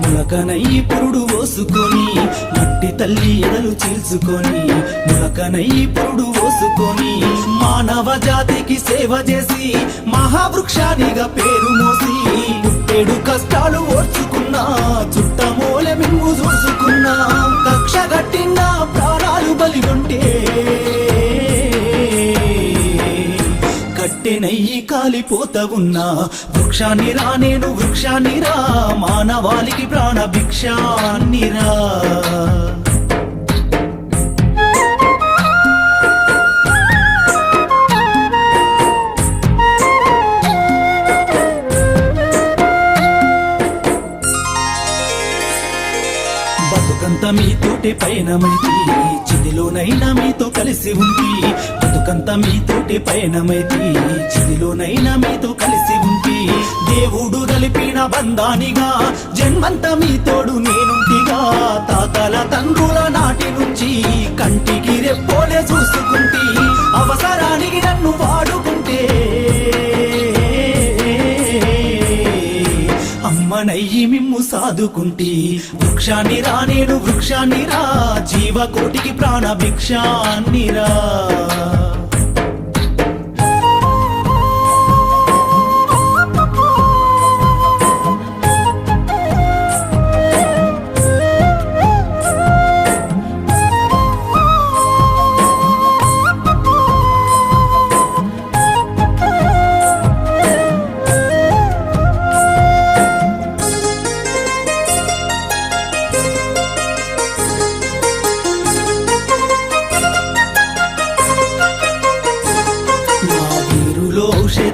ములకనై పురుడు పోసుకొని మట్టి తల్లి ఎదలు చీల్చుకొని ములకనై పురుడు పోసుకొని మానవ జాతికి సేవ చేసి మహావృక్షానిగా పేరు మోసి పుట్టేడు కష్టాలు ఓర్చుకున్నా చుట్టమూలె మిమ్ము చూసుకున్నా కక్ష కట్టిన ప్రాణాలు బలిగొంటే కట్టెనయ్యి కాలిపోత ఉన్నా వృక్షాన్ని రా నేను వృక్షాన్ని రా మానవాళికి ప్రాణ భిక్షాన్ని రా బతుకంత మీతోటి పయనమైతి చిదిలోనైనా మీతో కలిసి ఉంది బతుకంత మీతోటి పయనమైతి చిదిలోనైనా మీతో కలిసి ఉంది దేవుడు కలిపిన బంధానిగా జన్మంతా మీతోడు నేనుంటిగా తాతల తండ్రుల నాటి నుంచి కంటికి రెప్పోలే చూసుకుంటే అవసరానికి నన్ను వాడుకుంటే అమ్మనయ్యి మిమ్ము సాదుకుంటి వృక్షాన్ని రా నేను వృక్షాన్ని రా జీవకోటికి ప్రాణ భిక్షాన్ని రా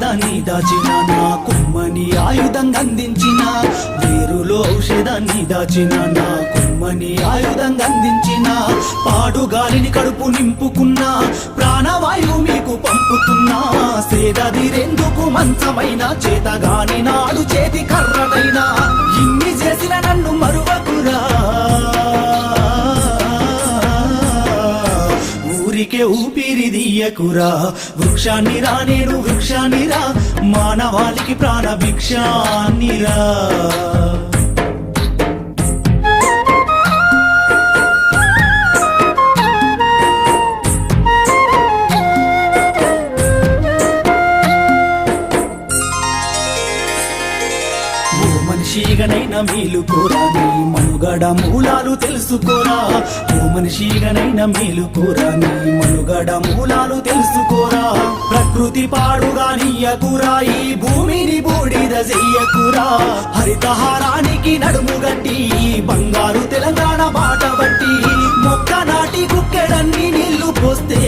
ఔషధాన్ని దాచిన నా కుమ్మని ఆయుధంగా అందించిన వేరులో ఔషధాన్ని దాచిన నా కుమ్మని ఆయుధంగా అందించిన పాడుగాలిని కడుపు నింపుకున్న ప్రాణవాయువు మీకు పంపుతున్నా సేదదిరెందుకు మంచమైన చేతగాని నాడు చేతి కర్రనైనా ఇన్ని చేసిన నన్ను మరువకురా ఊరికే ఊపిరిదియ్యకురా వృక్షాన్నిరా నేను వృక్షాన్నిరా మానవాళికి ప్రాణ భిక్షాన్నిరా మనిషిగనైనా మేలుకోరా నీ మనుగడ మూలాలు తెలుసుకోరా ఓ మనిషిగనైనా మేలుకోరా నీ మనుగడ మూలాలు తెలుసుకోరా ప్రకృతి పాడుగా నీయకురా ఈ భూమిని బూడిద చెయ్యకురా హరితహారానికి నడుము గట్టి బంగారు తెలంగాణ బాట బట్టి మొక్క నాటి కుక్కెడన్ని నీళ్లు పోస్తే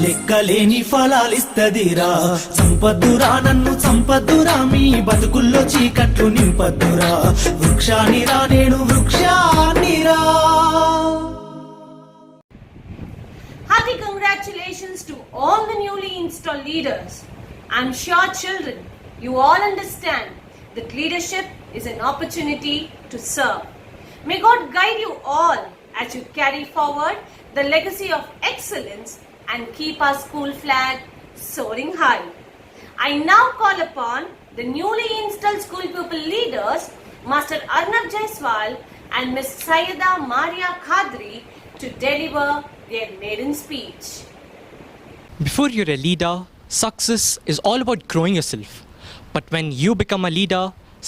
లెక్కలేని ఫలాలిస్తదిరా సంపద్దురా నన్ను సంపద్దురా మీ బతుకుల్లో చీకట్లు నింపద్దురా వృక్షానిరా నేను వృక్షానిరా. Hearty congratulations to all the newly installed leaders. I'm sure children, you all understand that leadership is an opportunity to serve. May God guide you all as you carry forward the legacy of excellence and keep our school flag soaring high. I now call upon the newly installed school pupil leaders, Master Arnav Jaiswal and Ms. Sayeda Maria Khadri, to deliver their maiden speech. Before you're a leader, success is all about growing yourself. But when you become a leader,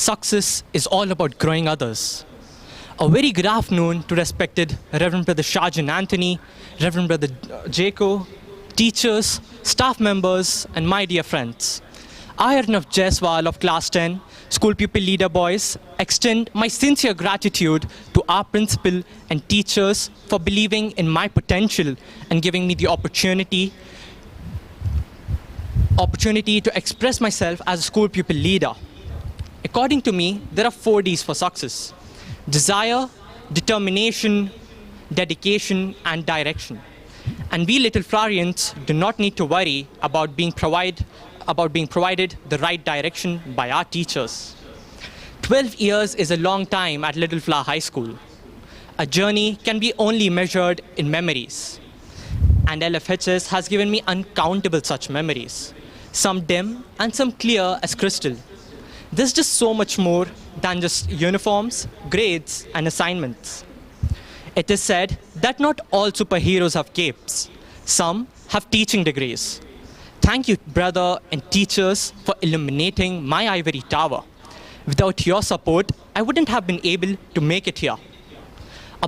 success is all about growing others. A very good afternoon to respected Reverend Brother Shajan Anthony, Reverend Brother Jaco, teachers, staff members, and my dear friends. I, Arnav Jaiswal of Class 10, School Pupil Leader Boys, extend my sincere gratitude to our principal and teachers for believing in my potential and giving me the opportunity to express myself as a school pupil leader. According to me, there are 4 Ds for success: desire, determination, dedication, and direction. And we little Florians do not need to worry about being provided the right direction by our teachers. 12 years is a long time at Little Flower High School. A journey can be only measured in memories. And LFHS has given me uncountable such memories, some dim and some clear as crystal. There's just so much more than just uniforms, grades, and assignments. It is said that not all superheroes have capes. Some have teaching degrees. Thank you, brother and teachers, for illuminating my ivory tower. Without your support, I wouldn't have been able to make it here.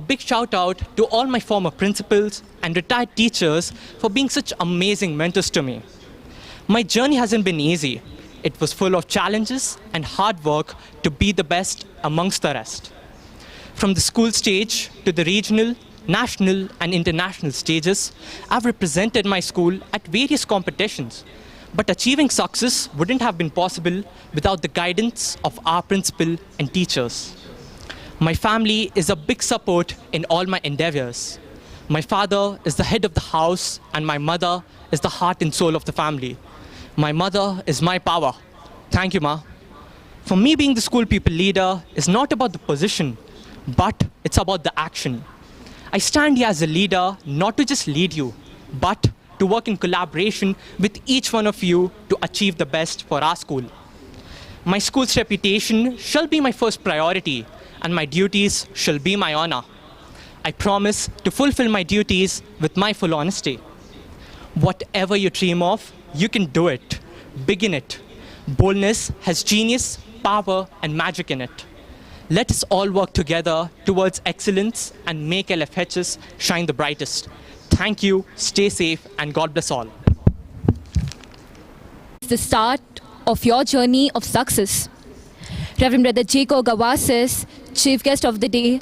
A big shout out to all my former principals and retired teachers for being such amazing mentors to me. My journey hasn't been easy. It was full of challenges and hard work to be the best amongst the rest. From the school stage to the regional, national, and international stages, I've represented my school at various competitions. But achieving success wouldn't have been possible without the guidance of our principal and teachers. My family is a big support in all my endeavors. My father is the head of the house, and my mother is the heart and soul of the family. My mother is my power. Thank you, Ma. For me, being the school pupil leader is not about the position, but it's about the action. I stand here as a leader not to just lead you, but to work in collaboration with each one of you to achieve the best for our school. My school's reputation shall be my first priority, and my duties shall be my honor. I promise to fulfill my duties with my full honesty. Whatever you dream of, you can do it. Begin it. Boldness has genius, power, and magic in it. Let us all work together towards excellence and make LFHS shine the brightest. Thank you, stay safe, and God bless all. It's the start of your journey of success. Reverend Brother Jaco Gawasis, Chief Guest of the Day,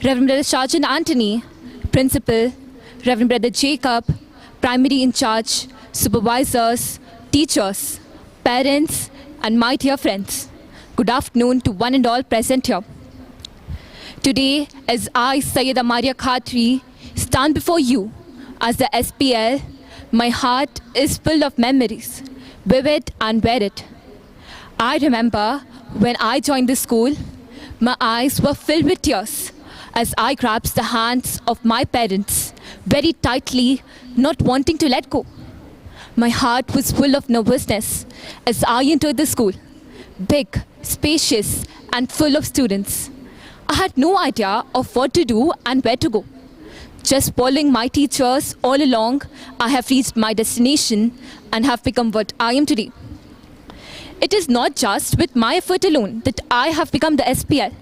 Reverend Brother Shajan Anthony, Principal, Reverend Brother Jacob, Primary In Charge, supervisors, teachers, parents, and my dear friends. Good afternoon to one and all present here. Today, as I, Sayyida Maria Khatri, stand before you as the SPL, my heart is full of memories, vivid and varied. I remember when I joined the school, my eyes were filled with tears as I grasped the hands of my parents very tightly, not wanting to let go. My heart was full of nervousness as I entered the school, big, spacious, and full of students. I had no idea of what to do and where to go. Just following my teachers all along, I have reached my destination and have become what I am today. It is not just with my effort alone that I have become the SPL,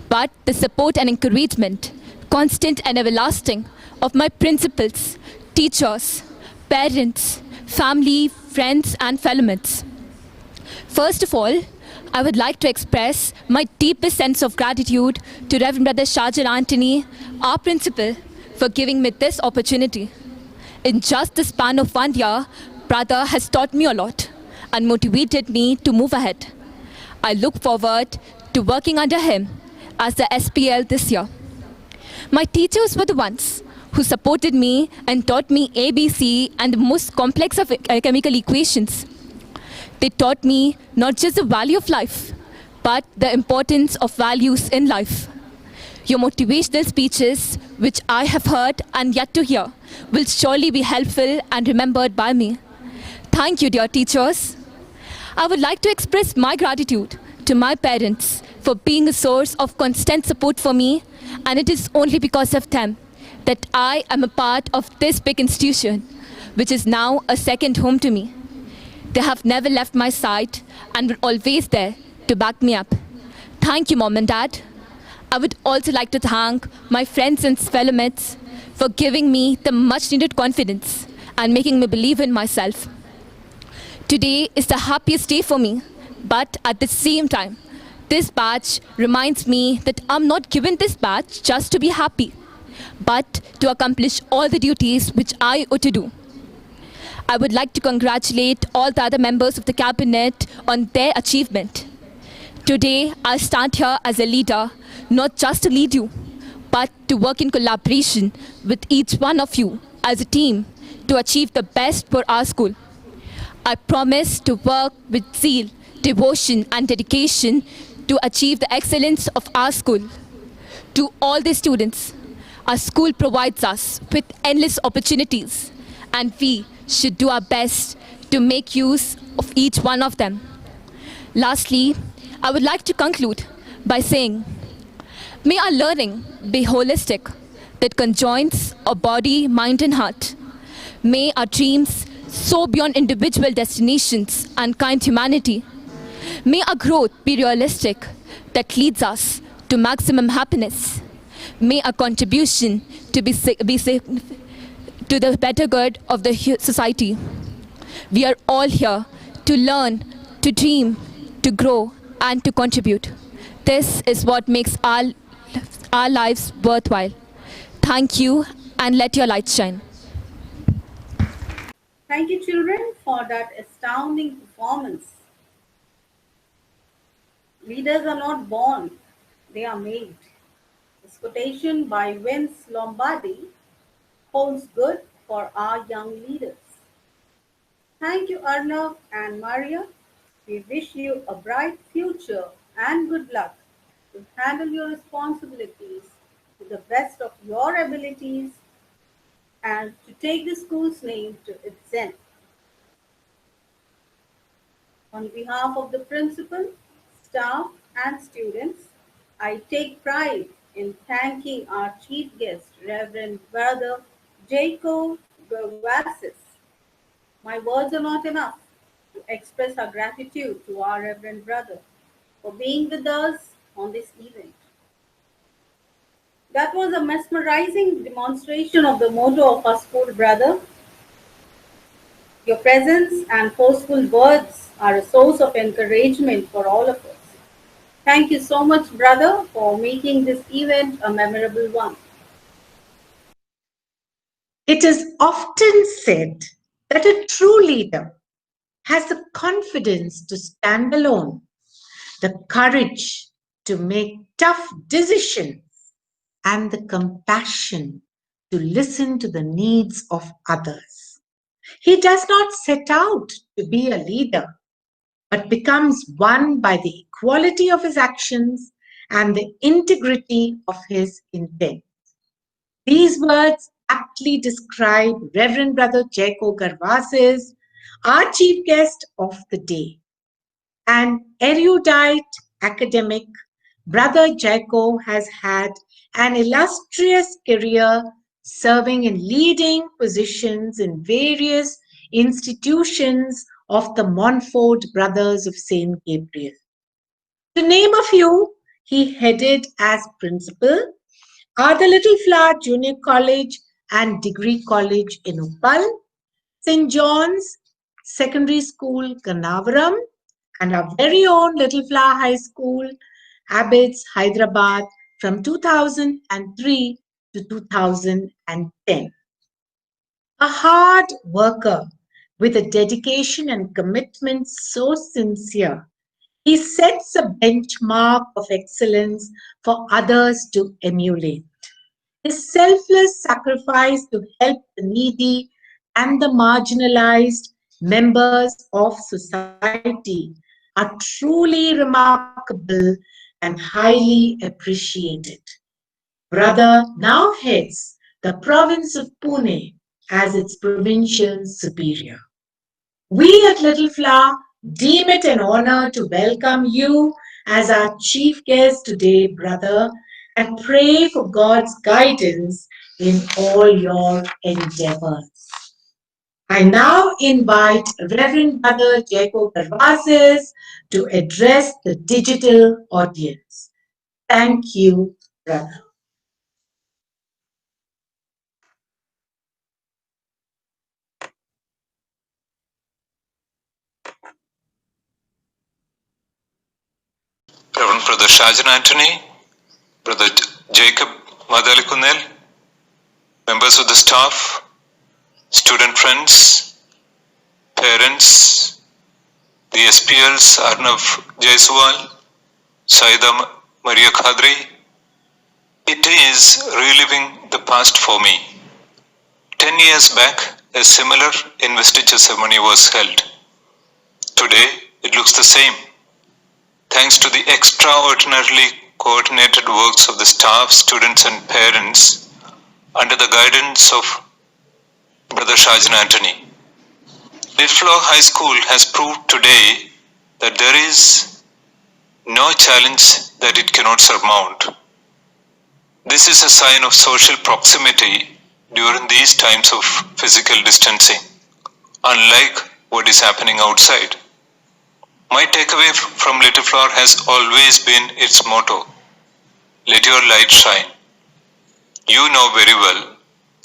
but the support and encouragement, constant and everlasting, of my principals, teachers, parents, family, friends, and fellow mates. First of all, I would like to express my deepest sense of gratitude to Reverend Brother Shahjar Anthony, our principal, for giving me this opportunity. In just the span of 1 year, Brother has taught me a lot and motivated me to move ahead. I look forward to working under him as the SPL this year. My teachers were the ones who supported me and taught me ABC and the most complex of chemical equations. They taught me not just the value of life, but the importance of values in life. Your motivational speeches, which I have heard and yet to hear, will surely be helpful and remembered by me. Thank you, dear teachers. I would like to express my gratitude to my parents for being a source of constant support for me, and it is only because of them that I am a part of this big institution, which is now a second home to me. They have never left my side and were always there to back me up. Thank you, Mom and Dad. I would also like to thank my friends and fellow mates for giving me the much needed confidence and making me believe in myself. Today is the happiest day for me, but at the same time, this badge reminds me that I'm not given this badge just to be happy, but to accomplish all the duties which I owe to do. I would like to congratulate all the other members of the cabinet on their achievement. Today, I stand here as a leader, not just to lead you, but to work in collaboration with each one of you as a team to achieve the best for our school. I promise to work with zeal, devotion, and dedication to achieve the excellence of our school. To all the students, our school provides us with endless opportunities, and we should do our best to make use of each one of them. Lastly, I would like to conclude by saying, may our learning be holistic, that conjoins our body, mind, and heart. May our dreams soar beyond individual destinations and kind humanity. May our growth be realistic, that leads us to maximum happiness. May our contribution to be to the better good of the society. We are all here to learn, to dream, to grow, and to contribute. This is what makes our lives worthwhile. Thank you, and let your light shine. Thank you, children, for that astounding performance. Leaders are not born, they are made. This quotation by Vince Lombardi holds good for our young leaders. Thank you, Arnav and Maria. We wish you a bright future and good luck to handle your responsibilities to the best of your abilities and to take the school's name to its zenith. On behalf of the principal, staff, and students, I take pride in thanking our chief guest, Reverend Brother Jacob Gavassis. My words are not enough to express our gratitude to our Reverend Brother for being with us on this event. That was a mesmerizing demonstration of the motto of our school, brother. Your presence and forceful words are a source of encouragement for all of us. Thank you so much, brother, for making this event a memorable one. It is often said that a true leader has the confidence to stand alone, the courage to make tough decisions, and the compassion to listen to the needs of others. He does not set out to be a leader, but becomes one by the equality of his actions and the integrity of his intent. These words aptly describe Reverend Brother Jaco Garvasis, our chief guest of the day. An erudite academic, Brother Jaco has had an illustrious career serving in leading positions in various institutions of the Montfort Brothers of St. Gabriel. To name a few, he headed as principal are the Little Flower Junior College and Degree College in Uppal, St. John's Secondary School, Gannavaram, and our very own Little Flower High School, Abbots, Hyderabad, from 2003 to 2010. A hard worker with a dedication and commitment so sincere, he sets a benchmark of excellence for others to emulate. His selfless sacrifice to help the needy and the marginalized members of society are truly remarkable and highly appreciated. Brother now heads the province of Pune as its provincial superior. We at Little Flower deem it an honor to welcome you as our chief guest today, brother, and pray for God's guidance in all your endeavors. I now invite Reverend Brother Jaco Garvasis to address the digital audience. Thank you, brother. Reverend Brother Shajan Anthony, Brother Jacob Madalikunel, members of the staff, student friends, parents, the SPLs Arnav Jaiswal, Saida Maria Khadri. It is reliving the past for me. 10 years back, a similar investiture ceremony was held. Today, it looks the same. Thanks to the extraordinarily coordinated works of the staff, students and parents under the guidance of Brother Shajan Anthony. Little High School has proved today that there is no challenge that it cannot surmount. This is a sign of social proximity during these times of physical distancing, unlike what is happening outside. My takeaway from Little Flower has always been its motto, let your light shine. You know very well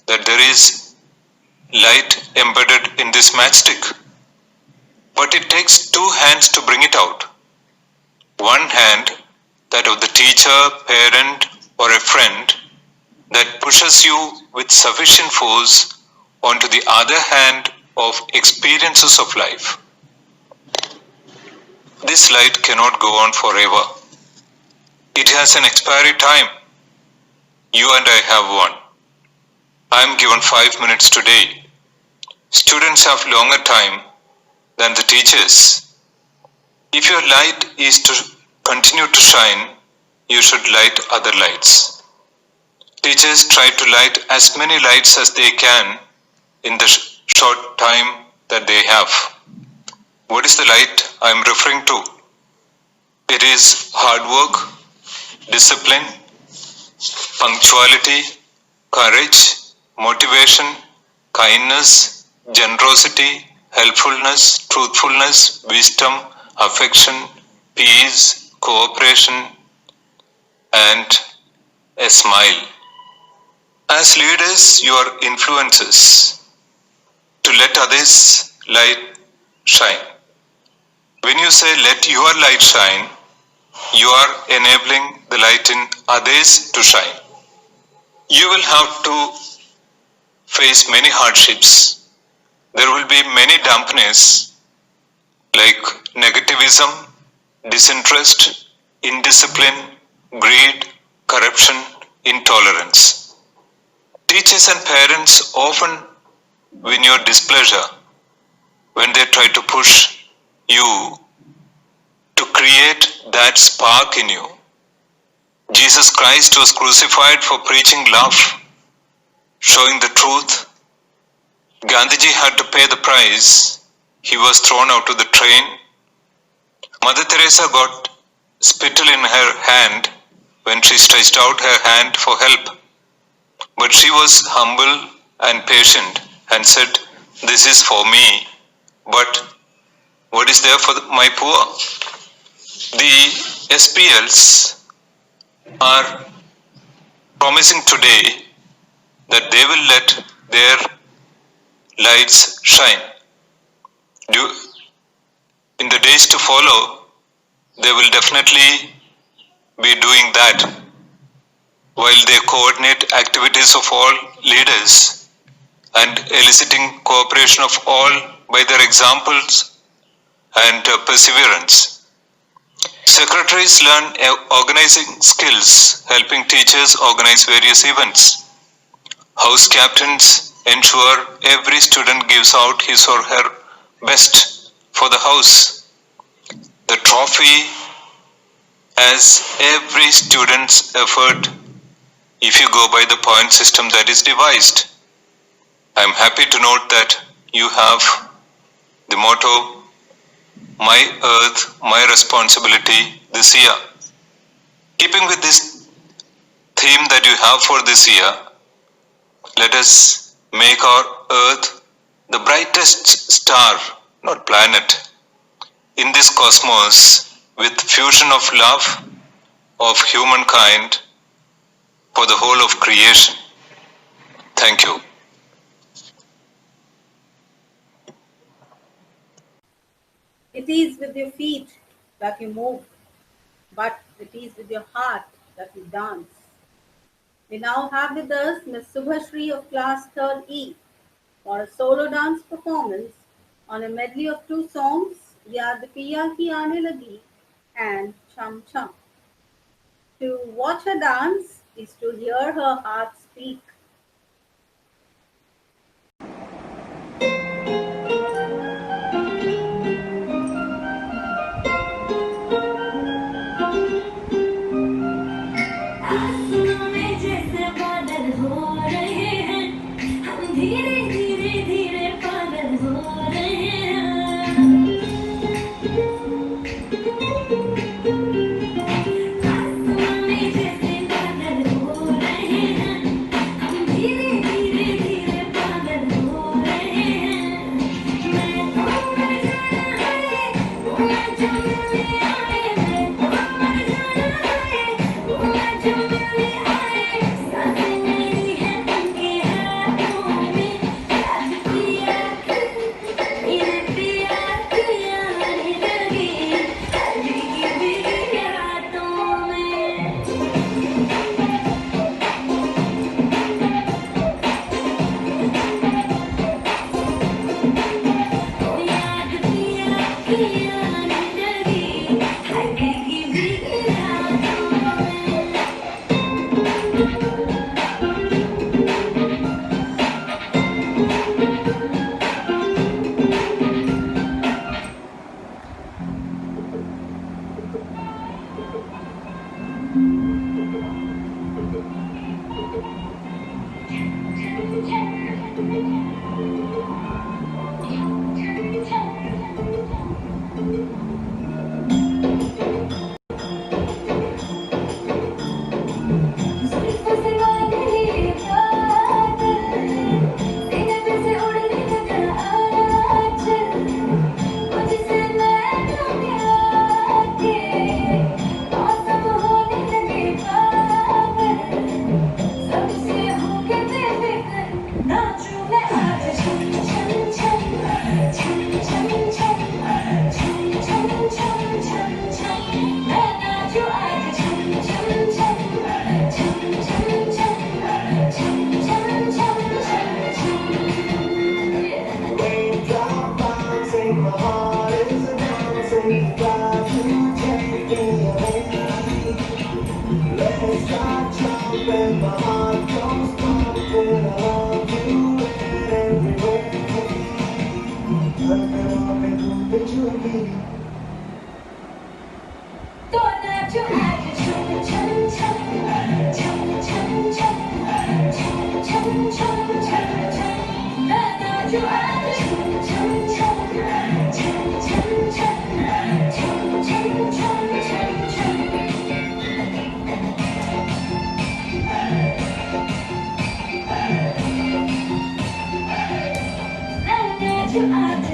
that there is light embedded in this matchstick, but it takes two hands to bring it out. One hand, that of the teacher, parent, or a friend, that pushes you with sufficient force onto the other hand of experiences of life. This light cannot go on forever. It has an expiry time. You and I have one. I am given 5 minutes today. Students have longer time than the teachers. If your light is to continue to shine, you should light other lights. Teachers try to light as many lights as they can in the short time that they have. What is the light I am referring to? It is hard work, discipline, punctuality, courage, motivation, kindness, generosity, helpfulness, truthfulness, wisdom, affection, peace, cooperation, and a smile. As leaders, you are influencers to let others' light shine. When you say let your light shine, you are enabling the light in others to shine. You will have to face many hardships, There will be many dampness like negativism, disinterest, indiscipline, greed, corruption, intolerance. Teachers and parents often win your displeasure when they try to push you to create that spark in you. Jesus Christ was crucified for preaching love, showing the truth. Gandhiji had to pay the price. He was thrown out of the train. Mother Teresa got spittle in her hand when she stretched out her hand for help. But she was humble and patient and said, "This is for me, but what is there for my poor?" The SPLs are promising today that they will let their lights shine. In the days to follow, they will definitely be doing that while they coordinate activities of all leaders and eliciting cooperation of all by their examples and perseverance. Secretaries learn organizing skills, helping teachers organize various events. House captains ensure every student gives out his or her best for the house. The trophy as every student's effort if you go by the point system that is devised. I am happy to note that you have the motto, "My Earth, My Responsibility" this year. Keeping with this theme that you have for this year, let us make our Earth the brightest star, not planet, in this cosmos with fusion of love of humankind for the whole of creation. Thank you. It is with your feet that you move, but it is with your heart that you dance. We now have with us Ms. Subhashri of Class 3rd E for a solo dance performance on a medley of two songs, Yaad Piya Ki Aane Lagi and Chum Chum. To watch her dance is to hear her heart speak. My heart goes pumping, I love you and every hope for me. Until I do that you need. 多大就爱着冲冲冲，冲冲冲，冲冲冲冲冲，多大就爱着冲冲冲，冲冲冲，冲冲冲冲冲。多大就爱着。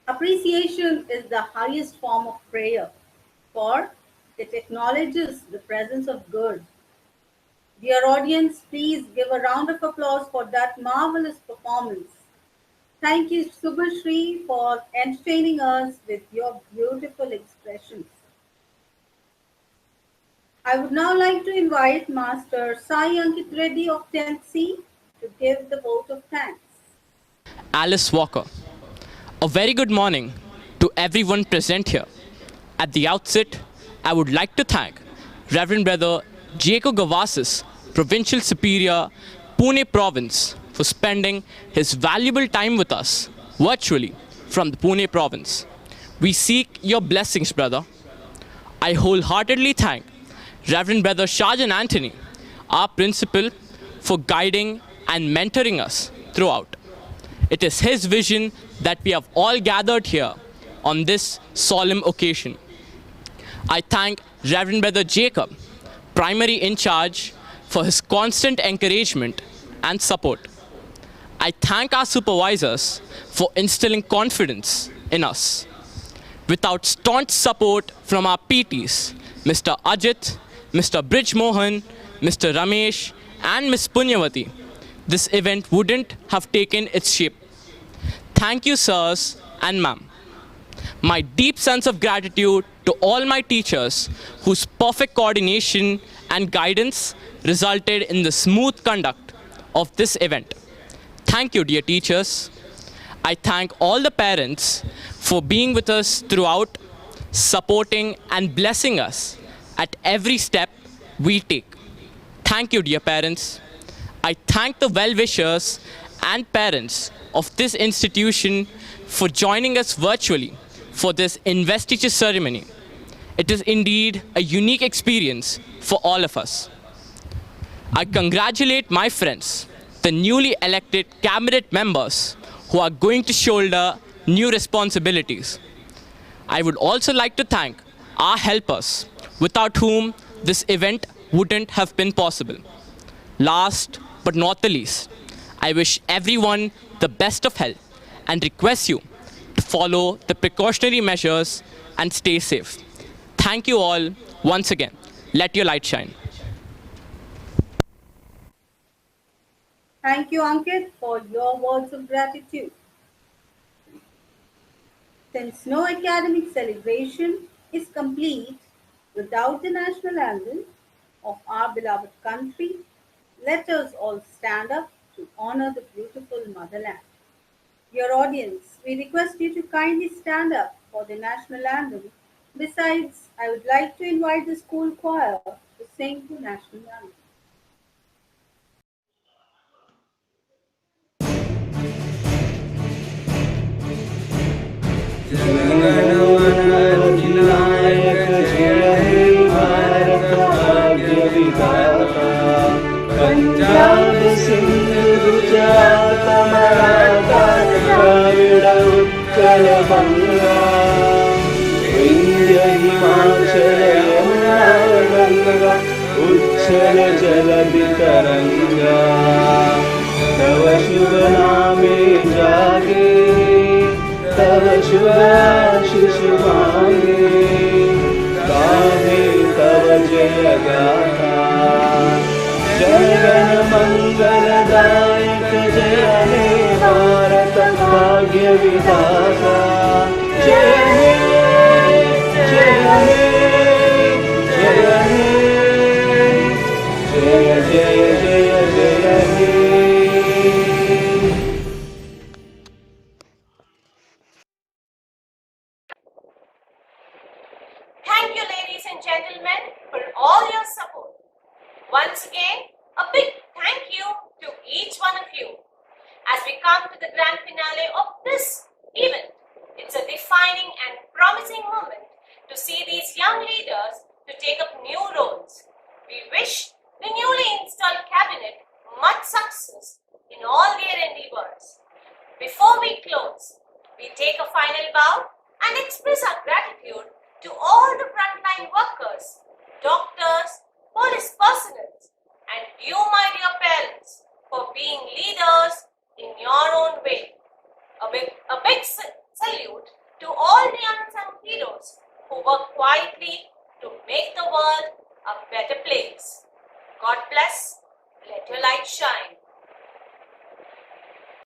Appreciation is the highest form of prayer, for it acknowledges the presence of good. Dear audience, please give a round of applause for that marvelous performance. Thank you, Subhashri, for entertaining us with your beautiful expressions. I would now like to invite Master Sai Ankit Reddy of 10th C to give the vote of thanks. Alice Walker. A very good morning to everyone present here. At the outset, I would like to thank Reverend Brother Jacob Gavasis, Provincial Superior, Pune Province, for spending his valuable time with us virtually from the Pune Province. We seek your blessings, brother. I wholeheartedly thank Reverend Brother Shajan Anthony, our principal, for guiding and mentoring us throughout. It is his vision that we have all gathered here on this solemn occasion. I thank Reverend Brother Jacob, primary in charge, for his constant encouragement and support. I thank our supervisors for instilling confidence in us. Without staunch support from our PTs, Mr. Ajit, Mr. Bridge Mohan, Mr. Ramesh, and Ms. Punyavati, this event wouldn't have taken its shape. Thank you, sirs and ma'am. My deep sense of gratitude to all my teachers whose perfect coordination and guidance resulted in the smooth conduct of this event. Thank you, dear teachers. I thank all the parents for being with us throughout, supporting and blessing us at every step we take. Thank you, dear parents. I thank the well-wishers and parents of this institution for joining us virtually for this investiture ceremony. It is indeed a unique experience for all of us. I congratulate my friends, the newly elected cabinet members who are going to shoulder new responsibilities. I would also like to thank our helpers, without whom this event wouldn't have been possible. Last but not the least, I wish everyone the best of health and request you to follow the precautionary measures and stay safe. Thank you all once again. Let your light shine. Thank you, Ankit, for your words of gratitude. Since no academic celebration is complete without the national anthem of our beloved country, let us all stand up to honor the beautiful motherland. Dear audience, we request you to kindly stand up for the national anthem. Besides, I would like to invite the school choir to sing the national anthem. Jana Gana Mana जय हे भारत भाग्य विधाता पंजाब सिंध गुजरात मराठा द्राविड उत्कल बंगा विंध्य हिमाचल यमुना गंगा उच्छल जलधि तरंगा तव शुभ नामे जागे तव शुभ आशीष मांगे गाहे तव जय गाथा जनगण मंगलदायक जय हे भारत भाग्य विधाता जय हे जय हे जय हे जय जय जय जय हे gentlemen, for all your support. Once again, a big thank you to each one of you. As we come to the grand finale of this event, it's a defining and promising moment to see these young leaders to take up new roles. We wish the newly installed cabinet much success in all their endeavors. Before we close, we take a final bow and express our gratitude to all the frontline workers, doctors, police personnel, and you, my dear parents, for being leaders in your own